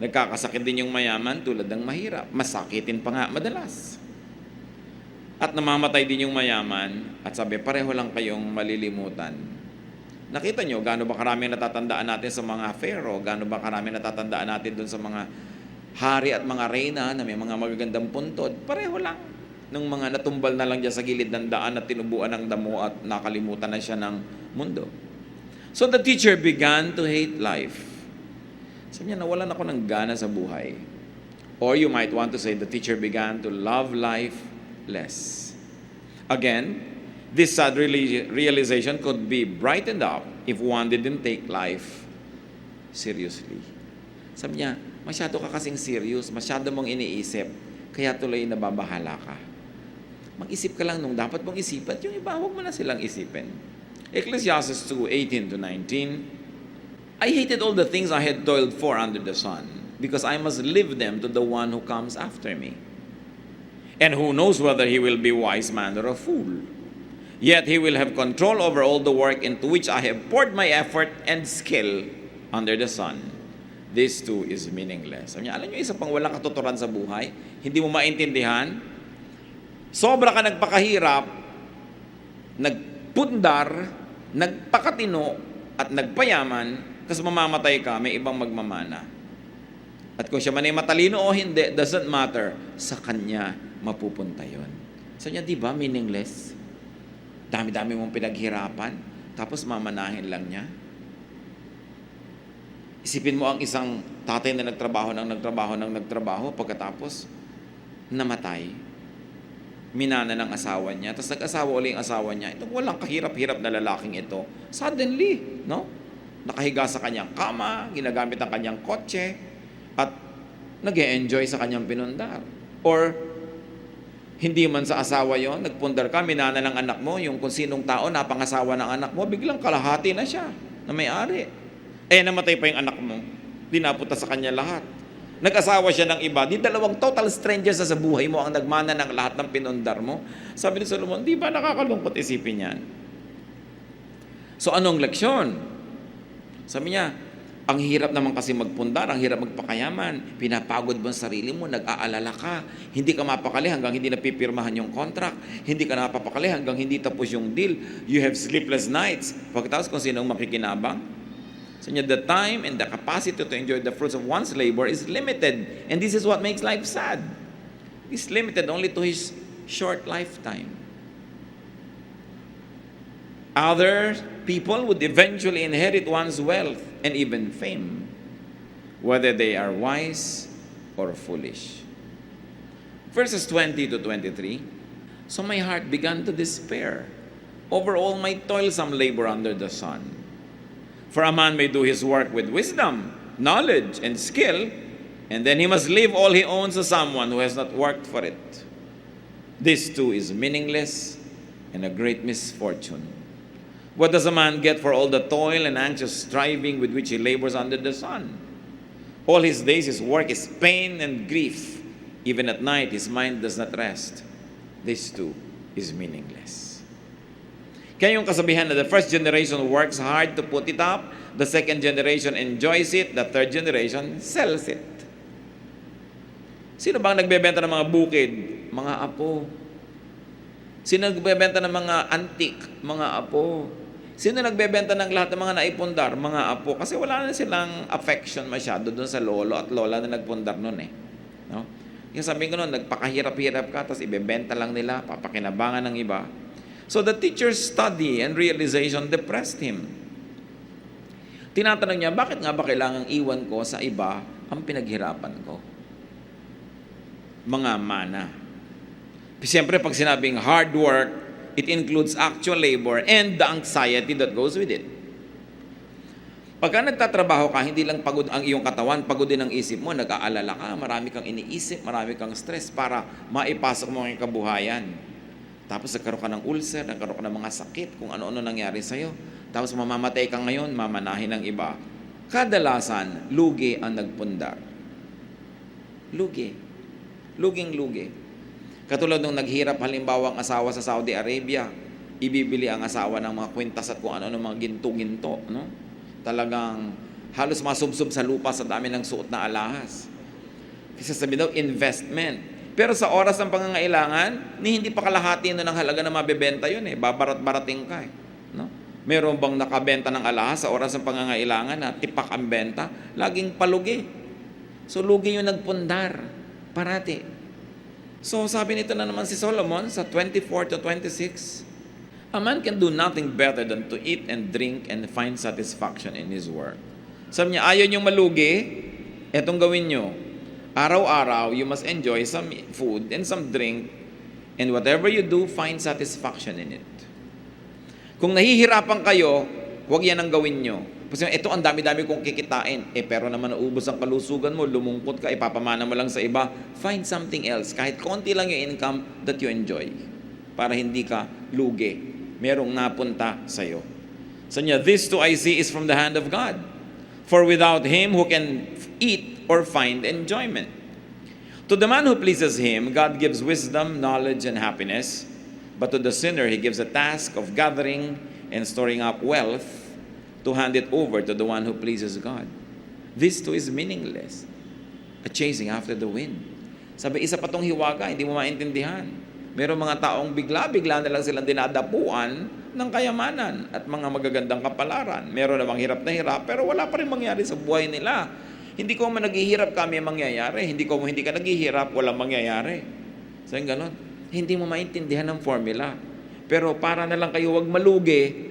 Nagkakasakit din yung mayaman tulad ng mahirap. Masakitin pa nga madalas. At namamatay din yung mayaman at sabi, pareho lang kayong malilimutan. Nakita nyo, gaano ba karami natatandaan natin sa mga pharaoh? Gaano ba karami natatandaan natin dun sa mga hari at mga reyna na may mga magagandang puntod? Pareho lang. Nung mga natumbal na lang dyan sa gilid ng daan at tinubuan ng damo at nakalimutan na siya ng mundo. So the teacher began to hate life. Sabi niya, nawalan ako ng gana sa buhay. Or you might want to say, the teacher began to love life less. Again, this sad realization could be brightened up if one didn't take life seriously. Sabi niya, masyado ka kasing serious, masyado mong iniisip, kaya tuloy nababahala ka. Mag-isip ka lang nung dapat mong isipan, yung iba, huwag mo na silang isipin. Ecclesiastes 2:18-19, I hated all the things I had toiled for under the sun, because I must leave them to the one who comes after me. And who knows whether he will be a wise man or a fool. Yet he will have control over all the work into which I have poured my effort and skill under the sun. This too is meaningless. Sabi niya, alam niyo, isa pang walang katuturan sa buhay, hindi mo maintindihan, sobra ka nagpakahirap, nagpundar, nagpakatino, at nagpayaman, tapos mamamatay ka, may ibang magmamana. At kung siya man ay matalino o hindi, doesn't matter, sa kanya mapupunta yun. So niya, di ba, meaningless? Dami-dami mong pinaghirapan, tapos mamanahin lang niya. Isipin mo ang isang tatay na nagtrabaho, pagkatapos namatay. Minana ng asawa niya, tapos nag-asawa ulit ang asawa niya. Itong walang kahirap-hirap na lalaking ito, suddenly, no? Nakahiga sa kanyang kama, ginagamit ang kanyang kotse, at nag-e-enjoy sa kanyang pinundar. Or, hindi man sa asawa yon, nagpundar ka, minana ng anak mo, yung kung sinong tao napangasawa ng anak mo, biglang kalahati na siya, na may-ari. Namatay pa yung anak mo, dinapunta sa kanya lahat. Nag-asawa siya ng iba, di dalawang total strangers sa buhay mo ang nagmana ng lahat ng pinundar mo. Sabi ni Solomon, di ba nakakalungkot isipin yan? So anong leksyon? Sabi niya, ang hirap naman kasi magpundar, ang hirap magpakayaman, pinapagod mo ang sarili mo, nag-aalala ka, hindi ka mapakali hanggang hindi napipirmahan yung contract, hindi ka napapakali hanggang hindi tapos yung deal, you have sleepless nights. Pagkatapos kung sinong makikinabang, so the time and the capacity to enjoy the fruits of one's labor is limited. And this is what makes life sad. He's limited only to his short lifetime. Other people would eventually inherit one's wealth and even fame, whether they are wise or foolish. Verses 20 to 23. So my heart began to despair over all my toilsome labor under the sun. For a man may do his work with wisdom, knowledge, and skill, and then he must leave all he owns to someone who has not worked for it. This too is meaningless and a great misfortune. What does a man get for all the toil and anxious striving with which he labors under the sun? All his days his work is pain and grief. Even at night his mind does not rest. This too is meaningless. Kaya yung kasabihan na the first generation works hard to put it up, the second generation enjoys it, the third generation sells it. Sino bang nagbebenta ng mga bukid? Mga apo. Sino nagbebenta ng mga antik? Mga apo. Sino nagbebenta ng lahat ng mga naipundar? Mga apo. Kasi wala na silang affection masyado doon sa lolo at lola na nagpundar noon eh. No? Yung sabihin ko noon, nagpakahirap-hirap ka, tapos ibebenta lang nila, papakinabangan ng iba. So the teacher's study and realization depressed him. Tinatanong niya, bakit nga ba kailangang iwan ko sa iba ang pinaghirapan ko? Mga mana. Siyempre, pag sinabing hard work, it includes actual labor and the anxiety that goes with it. Pagka nagtatrabaho ka, hindi lang pagod ang iyong katawan, pagod din ang isip mo, nag-aalala ka, marami kang iniisip, marami kang stress para maipasok mo ang kabuhayan. Tapos nagkaroon ka ng ulcer, nagkaroon ka ng mga sakit, kung ano-ano nangyari sa'yo. Tapos mamamatay ka ngayon, mamanahin ng iba. Kadalasan, lugi ang nagpundar. Lugi. Luging-lugi. Katulad nung naghirap halimbawa ang asawa sa Saudi Arabia, ibibili ang asawa ng mga kwintas at kung ano-ano mga ginto-ginto, no? Talagang halos masubsob sa lupa sa dami ng suot na alahas. Kasi sabi daw, investment. Pero sa oras ng pangangailangan, hindi pa kalahati nun ang halaga na mabebenta yun eh. Babarat-barating ka eh. No? Meron bang nakabenta ng alahas sa oras ng pangangailangan na tipak ang benta? Laging palugi. So lugi yung nagpundar. Parati. So sabi nito na naman si Solomon sa 24 to 26, a man can do nothing better than to eat and drink and find satisfaction in his work. Sabi niya, ayaw niyong malugi, etong gawin niyo. Araw-araw, you must enjoy some food and some drink, and whatever you do, find satisfaction in it. Kung nahihirapan kayo, huwag yan ang gawin niyo. Kasi ito ang dami-dami kong kikitain. Pero naman naubos ang kalusugan mo, lumungkot ka, ipapamana mo lang sa iba. Find something else. Kahit konti lang yung income that you enjoy. Para hindi ka lugi. Merong napunta sa'yo. So niya, this too I see is from the hand of God. For without Him, who can eat or find enjoyment? To the man who pleases Him, God gives wisdom, knowledge, and happiness. But to the sinner, He gives a task of gathering and storing up wealth to hand it over to the one who pleases God. This too is meaningless. A chasing after the wind. Sabi, isa pa tong hiwaga, hindi mo maintindihan. Merong mga taong bigla-bigla na lang silang dinadapuan ng kayamanan at mga magagandang kapalaran. Meron namang hirap na hirap, pero wala pa rin mangyari sa buhay nila. Hindi ko man naghihirap kami mangyayari. Hindi ka naghihirap, walang mangyayari. So yung ganon. Hindi mo maintindihan ng formula. Pero para na lang kayo wag malugi,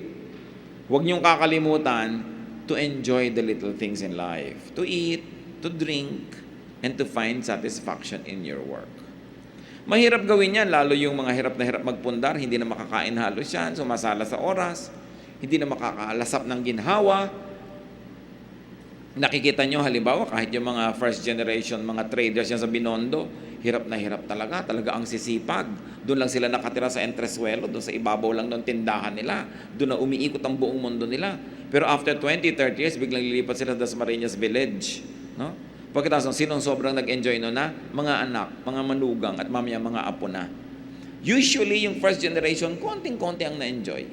wag niyong kakalimutan to enjoy the little things in life. To eat, to drink, and to find satisfaction in your work. Mahirap gawin yan, lalo yung mga hirap na hirap magpundar, hindi na makakain halos yan, sumasala sa oras, hindi na makakalasap ng ginhawa. Nakikita nyo halimbawa, kahit yung mga first generation, mga traders yan sa Binondo, hirap na hirap talaga ang sisipag. Doon lang sila nakatira sa entresuelo, doon sa ibabaw lang ng tindahan nila, doon na umiikot ang buong mundo nila. Pero after 20-30 years, biglang lilipat sila sa Dasmariñas Village. No? Pagkatapos, sinong sobrang nag-enjoy no na? Mga anak, mga manugang, at mamaya mga apo na. Usually, yung first generation, konting-konti ang na-enjoy.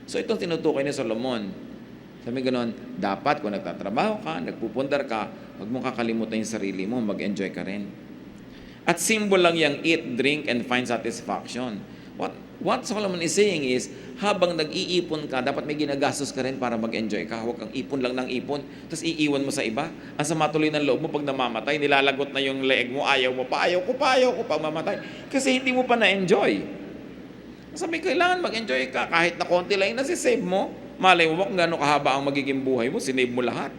So, itong tinutukoy ni Solomon. Sabi ganoon, dapat kung nagtatrabaho ka, nagpupundar ka, huwag mong kakalimutan yung sarili mo, mag-enjoy ka rin. At symbol lang yung eat, drink, and find satisfaction. What Solomon is saying is, habang nag-iipon ka, dapat may ginagastos ka rin para mag-enjoy ka. Huwag kang ipon lang ng ipon, tapos iiwan mo sa iba. Ang sama tuloy ng loob mo pag namamatay, nilalagot na yung leeg mo, ayaw ko pa mamatay. Kasi hindi mo pa na-enjoy. Sabi, kailangan mag-enjoy ka. Kahit na konti lang yung nasisave mo, malay mo ba kung gano'ng kahaba ang magiging buhay mo, sinave mo lahat.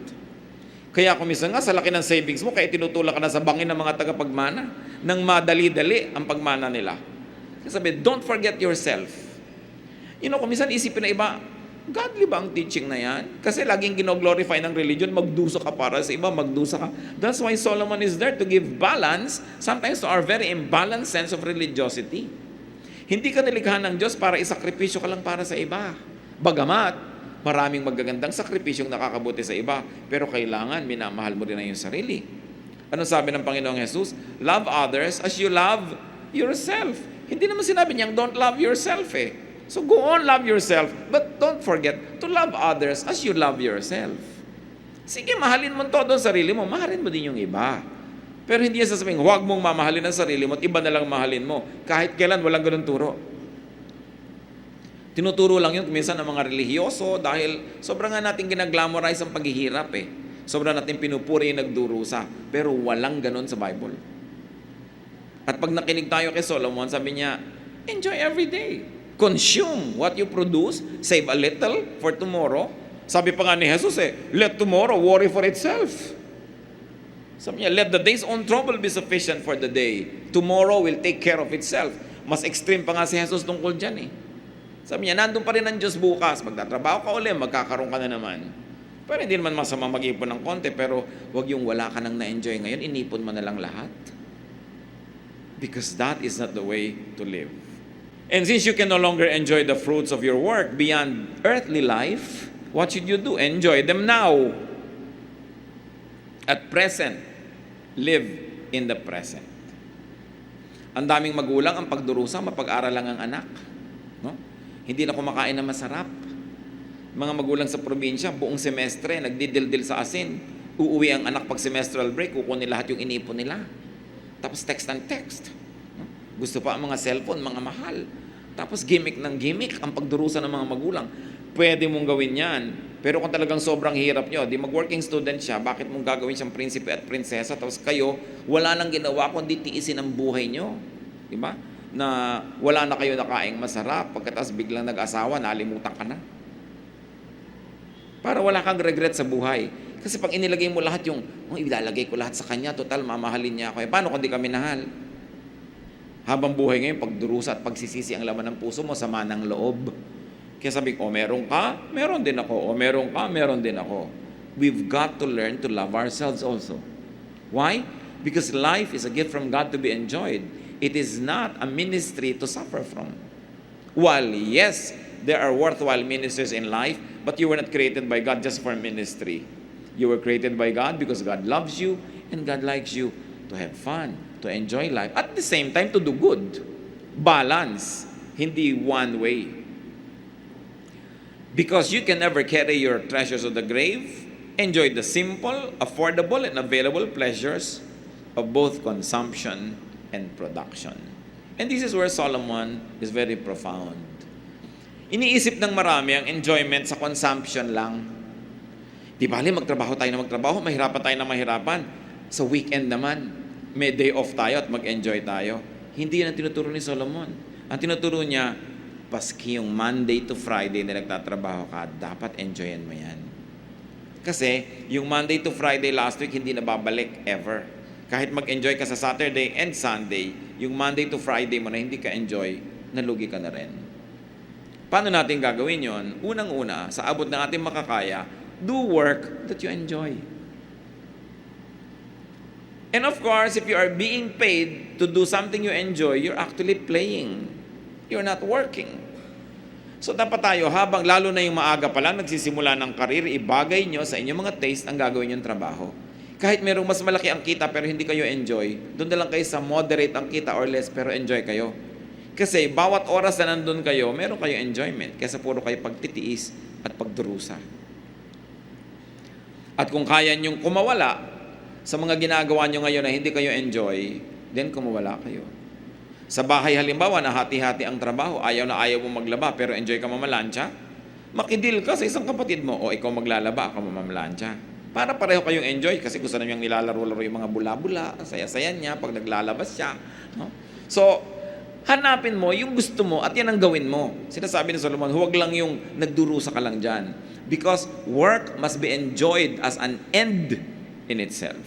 Kaya kung minsan nga, sa laki ng savings mo, kaya tinutulak ka na sa bangin ng mga tagapagmana, nang madali-dali ang pagmana nila. Kasi sabi, don't forget yourself. Kung minsan isipin na iba, godly ba ang teaching na yan? Kasi laging gino-glorify ng religion, magdusa ka para sa iba, magdusa ka. That's why Solomon is there to give balance, sometimes to our very imbalanced sense of religiosity. Hindi ka nilikha ng Diyos para isakripisyo ka lang para sa iba. Bagamat, maraming magagandang sakripisyong nakakabuti sa iba, pero kailangan minamahal mo din ang iyong sarili. Ano sabi ng Panginoong Jesus? Love others as you love yourself. Hindi naman sinabi niyang don't love yourself eh. So go on, love yourself, but don't forget to love others as you love yourself. Sige, mahalin mo todo ang sarili mo, mahalin mo din yung iba. Pero hindi yan sasabihin, huwag mong mamahalin ang sarili mo at iba na lang mahalin mo. Kahit kailan, walang ganun turo. Tinuturo lang yun minsan ng mga relihiyoso dahil sobrang nga natin ginaglamorize ang paghihirap eh. Sobrang natin pinupuri yung nagdurusa. Pero walang ganun sa Bible. At pag nakinig tayo kay Solomon, sabi niya, enjoy every day. Consume what you produce, save a little for tomorrow. Sabi pa nga ni Jesus let tomorrow worry for itself. Sabi niya, let the day's own trouble be sufficient for the day. Tomorrow will take care of itself. Mas extreme pa nga si Jesus tungkol dyan eh. Sabi niya, nandun pa rin ang Diyos bukas. Magtatrabaho ka ulit, magkakaroon ka na naman. Pero hindi naman masama mag-ipon ng konti, pero wag yung wala ka nang na-enjoy ngayon, inipon mo na lang lahat. Because that is not the way to live. And since you can no longer enjoy the fruits of your work beyond earthly life, what should you do? Enjoy them now. At present, live in the present. Ang daming magulang, ang pagdurusa, mapag-aral lang ang anak. No? Hindi na kumakain na masarap. Mga magulang sa probinsya, buong semestre, nagdidildil sa asin. Uuwi ang anak pag semestral break, kukunin lahat yung inipon nila. Tapos text and text. Gusto pa ang mga cellphone, mga mahal. Tapos gimmick ng gimmick ang pagdurusa ng mga magulang. Pwede mong gawin yan. Pero kung talagang sobrang hirap nyo, di mag-working student siya, bakit mong gagawin siyang prinsipe at prinsesa? Tapos kayo, wala nang ginawa kundi tiisin ang buhay nyo. Di ba? Na wala na kayo nakaing masarap, pagkatapos biglang nag-asawa, nalimutan ka na. Para wala kang regret sa buhay. Kasi pag inilagay mo lahat yung, ilalagay ko lahat sa kanya, total, mamahalin niya ako. Paano kung di kami nahal? Habang buhay ngayon, pagdurusa at pagsisisi ang laman ng puso mo, sama ng loob. Kaya sabi ko, meron ka, meron din ako. O meron ka, meron din ako. We've got to learn to love ourselves also. Why? Because life is a gift from God to be enjoyed. It is not a ministry to suffer from. While, yes, there are worthwhile ministries in life, but you were not created by God just for ministry. You were created by God because God loves you and God likes you to have fun, to enjoy life. At the same time, to do good. Balance. Hindi one way. Because you can never carry your treasures to the grave, enjoy the simple, affordable, and available pleasures of both consumption and production. And this is where Solomon is very profound. Iniisip ng marami ang enjoyment sa consumption lang. Di bali, magtrabaho tayo na magtrabaho, mahirapan tayo na mahirapan. Sa weekend naman, may day off tayo at mag-enjoy tayo. Hindi yan ang tinuturo ni Solomon. Ang tinuturo niya, paski yung Monday to Friday na nagtatrabaho ka, dapat enjoyin mo yan. Kasi yung Monday to Friday last week, hindi na babalik ever. Kahit mag-enjoy ka sa Saturday and Sunday, yung Monday to Friday mo na hindi ka enjoy, nalugi ka na rin. Paano natin gagawin yon? Unang-una, sa abot ng ating makakaya, do work that you enjoy. And of course, if you are being paid to do something you enjoy, you're actually playing. You're not working. So dapat tayo, habang lalo na yung maaga pa lang, nagsisimula ng karir, ibagay nyo sa inyong mga taste ang gagawin yung trabaho. Kahit merong mas malaki ang kita pero hindi kayo enjoy, doon na lang kayo sa moderate ang kita or less pero enjoy kayo. Kasi bawat oras na nandun kayo, meron kayo enjoyment kaysa puro kayo pagtitiis at pagdurusa. At kung kaya nyong kumawala sa mga ginagawa nyo ngayon na hindi kayo enjoy, then kumawala kayo. Sa bahay halimbawa na hati-hati ang trabaho, ayaw na ayaw mo maglaba pero enjoy ka mamalansya, makidil ka sa isang kapatid mo o ikaw maglalaba, ako mamalansya. Para pareho kayong enjoy kasi gusto na niyang nilalaro-laro yung mga bula-bula, saya-saya niya pag naglalabas siya. No? So, hanapin mo yung gusto mo at yan ang gawin mo. Sinasabi ni Solomon, huwag lang yung nagdurusa ka lang dyan. Because work must be enjoyed as an end in itself.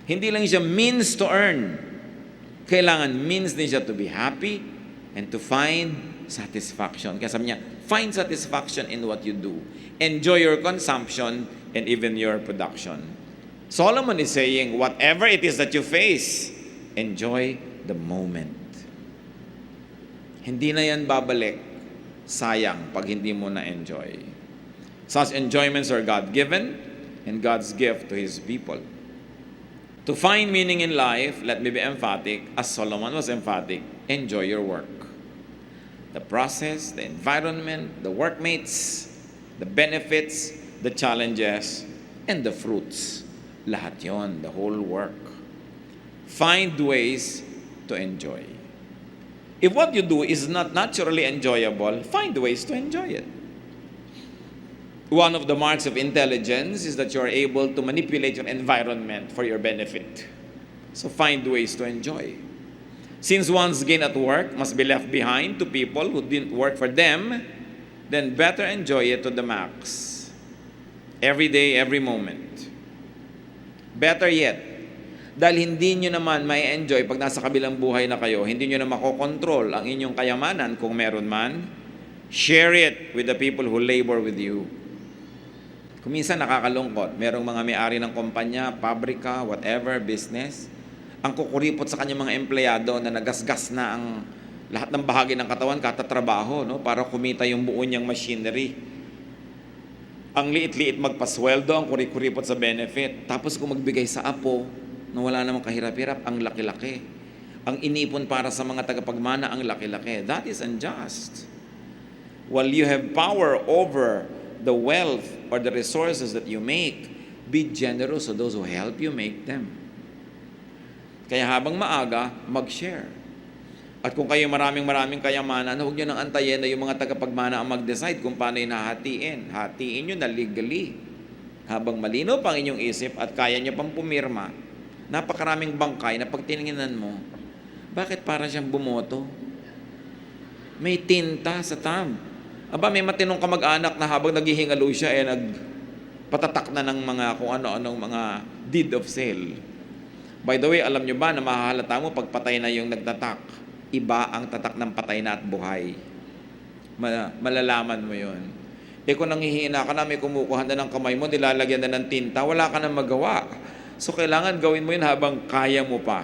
Hindi lang siya means to earn. Kailangan means din siya to be happy and to find satisfaction. Kaya sabi niya, find satisfaction in what you do. Enjoy your consumption and even your production. Solomon is saying, whatever it is that you face, enjoy the moment. Hindi na yan babalik. Sayang pag hindi mo na-enjoy. Such enjoyments are God-given and God's gift to His people. To find meaning in life, let me be emphatic, as Solomon was emphatic, enjoy your work. The process, the environment, the workmates, the benefits, the challenges, and the fruits. Lahat yon, the whole work. Find ways to enjoy. If what you do is not naturally enjoyable, find ways to enjoy it. One of the marks of intelligence is that you are able to manipulate your environment for your benefit. So find ways to enjoy. Since one's gain at work must be left behind to people who didn't work for them, then better enjoy it to the max. Every day, every moment. Better yet, dahil hindi nyo naman may enjoy pag nasa kabilang buhay na kayo, hindi nyo na makokontrol ang inyong kayamanan kung meron man, share it with the people who labor with you. Kung minsan nakakalungkot, merong mga may-ari ng kumpanya, pabrika, whatever, business, ang kukuripot sa kanyang mga empleyado na nagasgas na ang lahat ng bahagi ng katawan katatrabaho, no, para kumita yung buo niyang machinery. Ang liit-liit magpasweldo, ang kurikuripot sa benefit. Tapos kung magbigay sa apo, na wala namang kahirap-hirap, ang laki-laki. Ang inipon para sa mga tagapagmana, ang laki-laki. That is unjust. While you have power over the wealth or the resources that you make, be generous to those who help you make them. Kaya habang maaga, mag-share. At kung kayo maraming kayamanan, huwag nyo nang antayin na yung mga tagapagmana ang mag-decide kung paano yung hahatiin. Hatiin nyo na legally. Habang malino pang inyong isip at kaya nyo pang pumirma, napakaraming bangkay na pag tiningnan mo, bakit para siyang bumoto? May tinta sa thumb. Aba, may matinong kamag-anak na habang naghihingalo siya, nagpatatak na ng mga kung ano-anong mga deed of sale. By the way, alam nyo ba na mahahalata mo pag patay na yung nagtatak? Iba ang tatak ng patay na at buhay. Malalaman mo yun. Kung nanghihina ka na, may kumukuha na ng kamay mo, nilalagyan na ng tinta, wala ka na magawa. So, kailangan gawin mo yun habang kaya mo pa.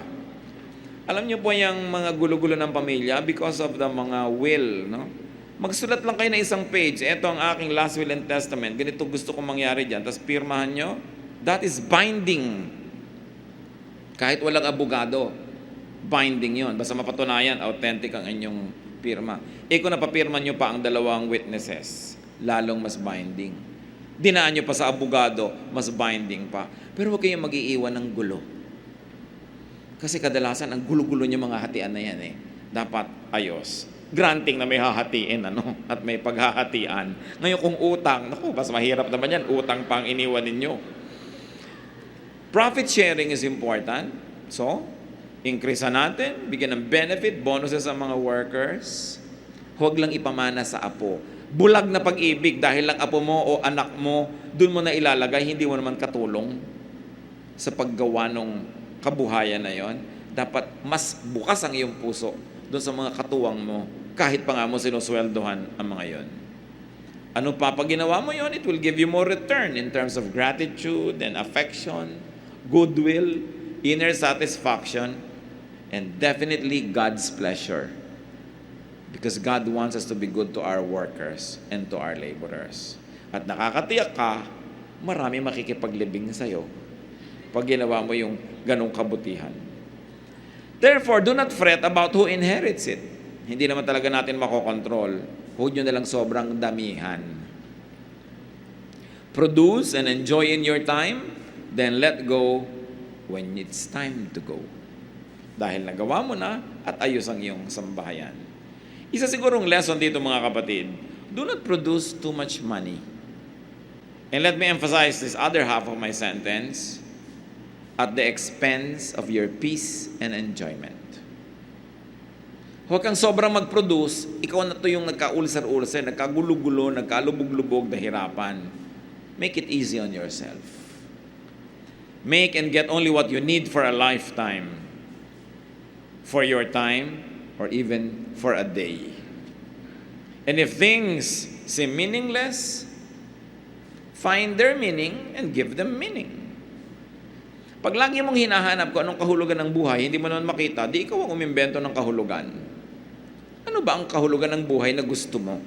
Alam niyo po yung mga gulo-gulo ng pamilya because of the mga will, no? Magsulat lang kayo na isang page. Ito ang aking last will and testament. Ganito gusto kong mangyari dyan. Tapos pirmahan nyo. That is binding. Kahit walang abogado, binding yon. Basta mapatunayan, authentic ang inyong pirma. Kung napapirma nyo pa ang dalawang witnesses, lalong mas binding. Dinaan nyo pa sa abogado, mas binding pa. Pero huwag kayong mag-iiwan ng gulo. Kasi kadalasan, ang gulo-gulo nyo mga hatian na yan dapat ayos. Granting na may hahatiin, at may paghahatian. Ngayon kung utang, mas mahirap naman yan, utang pang iniwan ninyo. Profit sharing is important. So, increase natin, bigyan ng benefit, bonuses sa mga workers. Huwag lang ipamana sa apo. Bulag na pag-ibig dahil lang apo mo o anak mo, dun mo na ilalagay, hindi mo naman katulong sa paggawa ng kabuhayan na yon. Dapat mas bukas ang iyong puso dun sa mga katuwang mo, kahit pa nga mo sinusweldohan ang mga yon. Ano pa pag ginawa mo yon, it will give you more return in terms of gratitude and affection, goodwill, inner satisfaction, and definitely God's pleasure. Because God wants us to be good to our workers and to our laborers. At nakakatiyak ka, marami makikipaglibing sa'yo pag ginawa mo yung ganong kabutihan. Therefore, do not fret about who inherits it. Hindi naman talaga natin makokontrol. Huwag nyo nalang sobrang damihan. Produce and enjoy in your time, then let go when it's time to go. Dahil nagawa mo na at ayos ang iyong sambahayan. Isa sigurong lesson dito mga kapatid, do not produce too much money. And let me emphasize this other half of my sentence, at the expense of your peace and enjoyment. Huwag kang sobrang mag-produce, ikaw na to yung nagkaulsar-ulsar, nagkagulo-gulo, nagkalubog-lubog, nahirapan. Make it easy on yourself. Make and get only what you need for a lifetime, for your time, or even for a day. And if things seem meaningless, find their meaning and give them meaning. Pag lagi mong hinahanap kung anong kahulugan ng buhay, hindi mo naman makita, di ikaw ang umimbento ng kahulugan. Ano ba ang kahulugan ng buhay na gusto mo?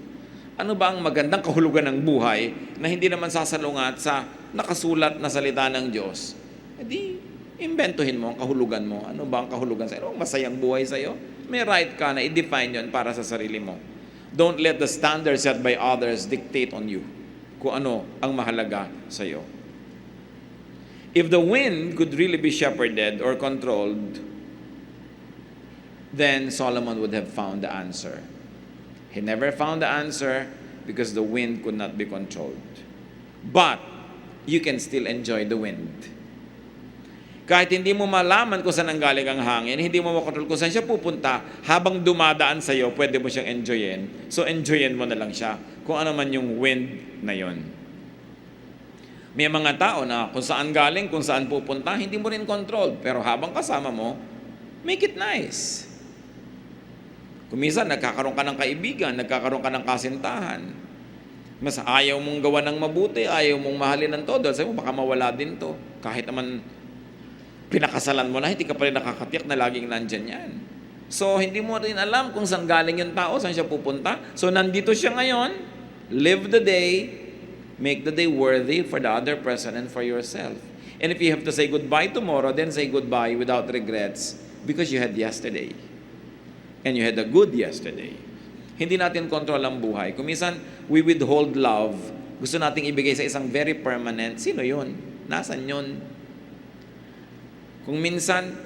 Ano ba ang magandang kahulugan ng buhay na hindi naman sasalungat sa nakasulat na salita ng Diyos? Di, imbentohin mo ang kahulugan mo. Ano ba ang kahulugan sa'yo? Ano ang masayang buhay sa'yo? May right ka na i-define yon para sa sarili mo. Don't let the standards set by others dictate on you kung ano ang mahalaga sa'yo. If the wind could really be shepherded or controlled, then Solomon would have found the answer. He never found the answer because the wind could not be controlled. But you can still enjoy the wind. Kahit hindi mo malaman kung saan ang galing ang hangin, hindi mo makontrol kung saan siya pupunta, habang dumadaan sa iyo, pwede mo siyang enjoyin. So enjoyin mo na lang siya kung ano man yung wind na yon. May mga tao na kung saan galing, kung saan pupunta, hindi mo rin control. Pero habang kasama mo, make it nice. Kung minsan, nagkakaroon ka ng kaibigan, nagkakaroon ka ng kasintahan. Mas ayaw mong gawa ng mabuti, ayaw mong mahalin ng todo. Sabi mo, baka mawala din to. Kahit naman pinakasalan mo na, hindi ka pa rin nakakatiyak na laging nandyan yan. So, hindi mo rin alam kung saan galing yung tao, saan siya pupunta. So, nandito siya ngayon. Live the day. Make the day worthy for the other person and for yourself. And if you have to say goodbye tomorrow, then say goodbye without regrets because you had yesterday. And you had a good yesterday. Hindi natin control ang buhay. Kung minsan, we withhold love. Gusto nating ibigay sa isang very permanent. Sino yun? Nasaan yun? Kung minsan,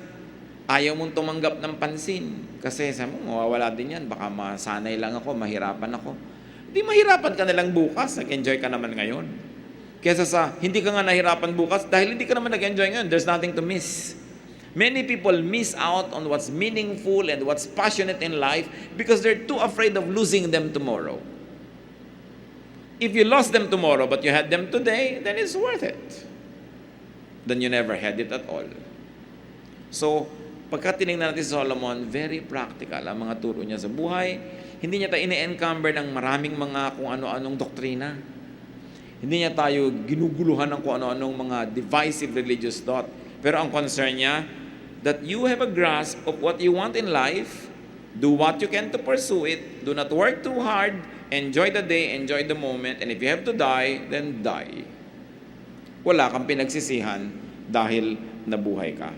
ayaw mong tumanggap ng pansin. Kasi sabi mo, mawawala din yan. Baka masanay lang ako, mahirapan ako. Hindi mahirapan ka na lang bukas. Nag-enjoy ka naman ngayon. Kesa sa, hindi ka nga nahirapan bukas dahil hindi ka naman nag-enjoy ngayon. There's nothing to miss. Many people miss out on what's meaningful and what's passionate in life because they're too afraid of losing them tomorrow. If you lost them tomorrow but you had them today, then it's worth it. Then you never had it at all. So, pagka tinignan natin si Solomon, very practical ang mga turo niya sa buhay. Hindi niya tayo ine-encumber ng maraming mga kung ano-anong doktrina. Hindi niya tayo ginuguluhan ng kung ano-anong mga divisive religious thought. Pero ang concern niya, that you have a grasp of what you want in life, do what you can to pursue it, do not work too hard, enjoy the day, enjoy the moment, and if you have to die, then die. Wala kang pinagsisihan dahil nabuhay ka.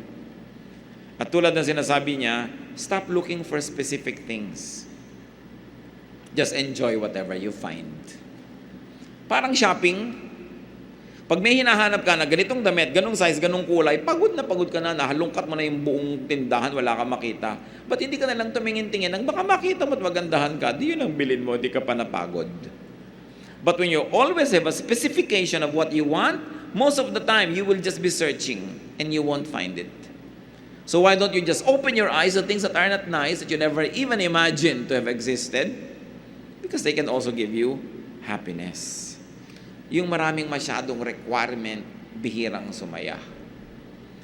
At tulad ng sinasabi niya, stop looking for specific things. Just enjoy whatever you find. Parang shopping. Pag may hinahanap ka na ganitong damit, ganong size, ganong kulay, pagod ka na, nahalungkat mo na yung buong tindahan, wala kang makita. Ba't hindi ka na lang tumingin-tingin ng baka makita mo at magandahan ka, di yun ang bilin mo, di ka pa napagod. But when you always have a specification of what you want, most of the time, you will just be searching and you won't find it. So why don't you just open your eyes to things that are not nice, that you never even imagined to have existed? Because they can also give you happiness. Yung maraming masyadong requirement, bihirang sumaya.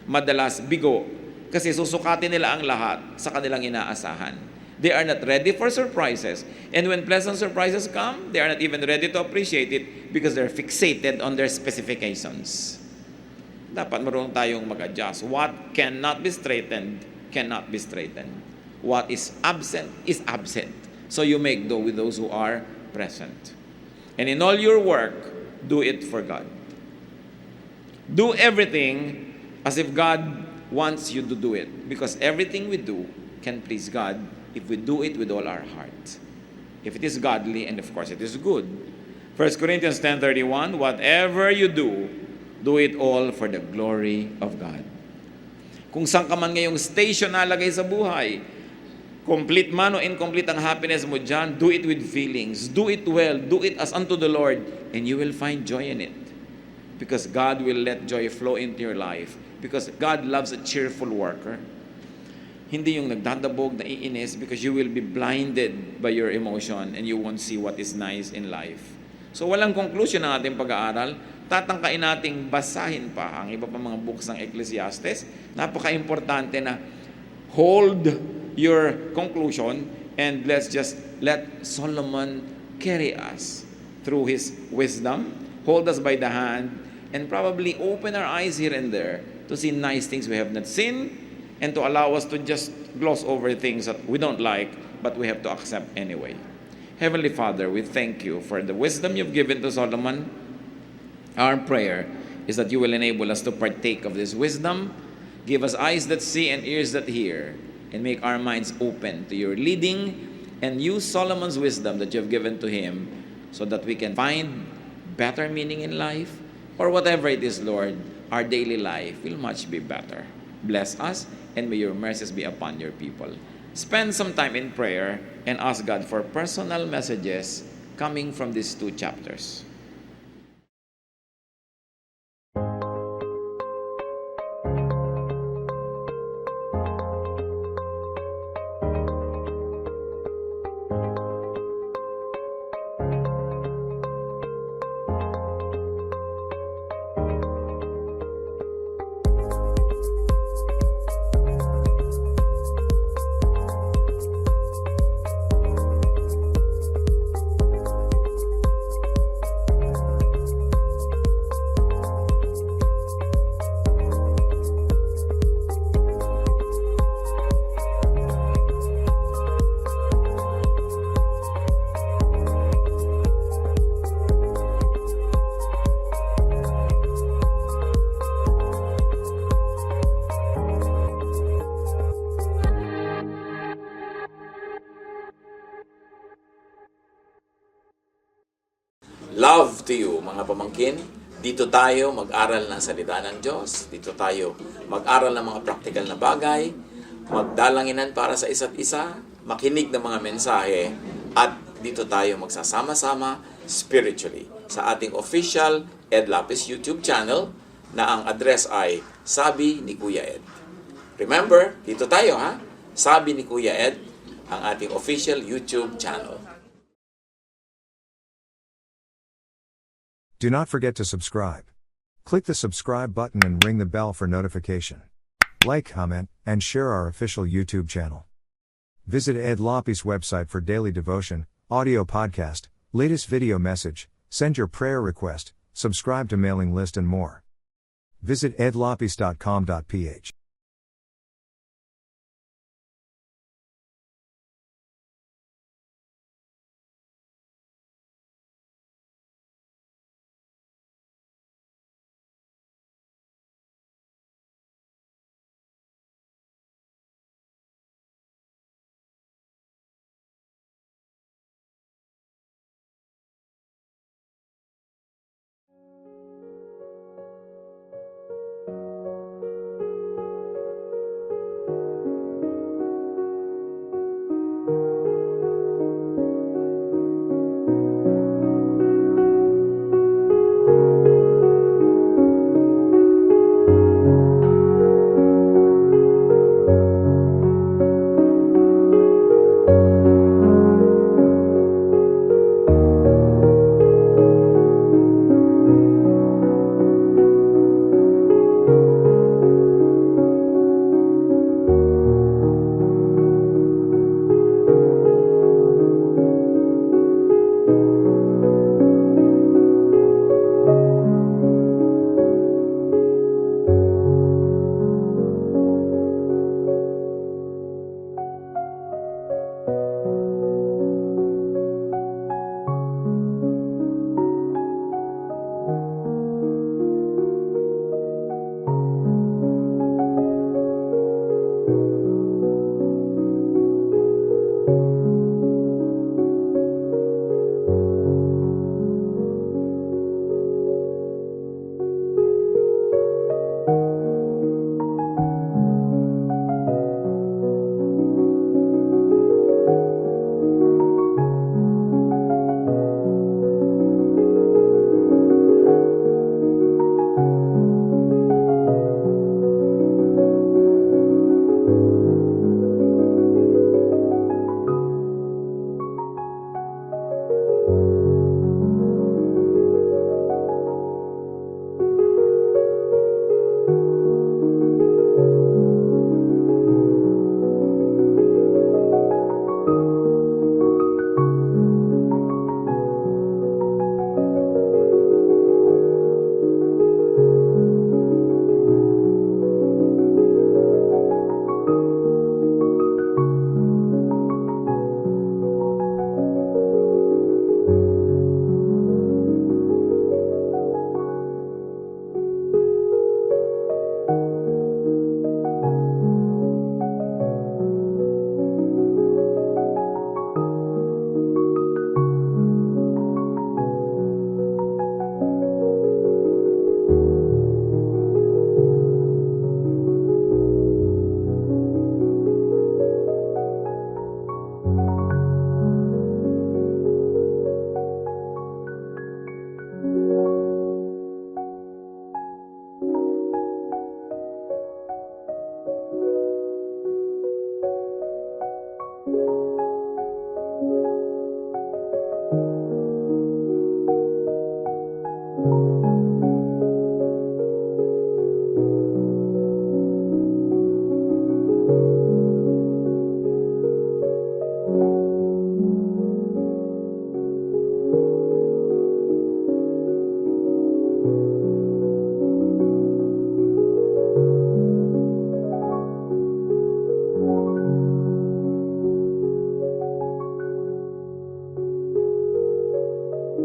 Madalas bigo, kasi susukatin nila ang lahat sa kanilang inaasahan. They are not ready for surprises. And when pleasant surprises come, they are not even ready to appreciate it because they're fixated on their specifications. Dapat marunong tayong mag-adjust. What cannot be straightened, cannot be straightened. What is absent, is absent. So you make do with those who are present. And in all your work, do it for God. Do everything as if God wants you to do it. Because everything we do can please God if we do it with all our heart. If it is godly, and of course it is good. 1 Corinthians 10:31, whatever you do it all for the glory of God. Kung saan ka man ngayong station nalagay sa buhay, complete man o incomplete ang happiness mo dyan, do it with feelings. Do it well. Do it as unto the Lord. And you will find joy in it. Because God will let joy flow into your life. Because God loves a cheerful worker. Hindi yung nagdadabog, naiinis, because you will be blinded by your emotion and you won't see what is nice in life. So walang conclusion ang ating pag-aaral. tatangkain nating basahin pa ang iba pa mga books ng Ecclesiastes. Napaka-importante na hold your conclusion and let's just let Solomon carry us through his wisdom, hold us by the hand, and probably open our eyes here and there to see nice things we have not seen, and to allow us to just gloss over things that we don't like, but we have to accept anyway. Heavenly Father, we thank you for the wisdom you've given to Solomon. Our prayer is that you will enable us to partake of this wisdom, give us eyes that see and ears that hear, and make our minds open to your leading, and use Solomon's wisdom that you have given to him so that we can find better meaning in life, or whatever it is, Lord, our daily life will much be better. Bless us, and may your mercies be upon your people. Spend some time in prayer and ask God for personal messages coming from these 2 chapters. Love to you, mga pamangkin. Dito tayo mag-aral ng salita ng Diyos. Dito tayo mag-aral ng mga praktikal na bagay, magdalanginan para sa isa't isa, makinig ng mga mensahe, at dito tayo magsasama-sama spiritually sa ating official Ed Lapis YouTube channel na ang address ay Sabi ni Kuya Ed. Remember, dito tayo ha, Sabi ni Kuya Ed, ang ating official YouTube channel. Do not forget to subscribe. Click the subscribe button and ring the bell for notification. Like, comment, and share our official YouTube channel. Visit Ed Lapis website for daily devotion, audio podcast, latest video message, send your prayer request, subscribe to mailing list and more. Visit edlapis.com.ph.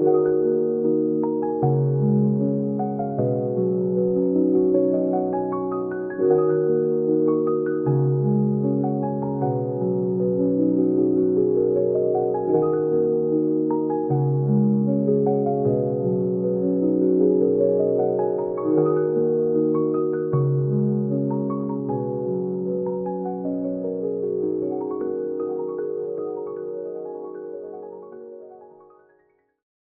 you.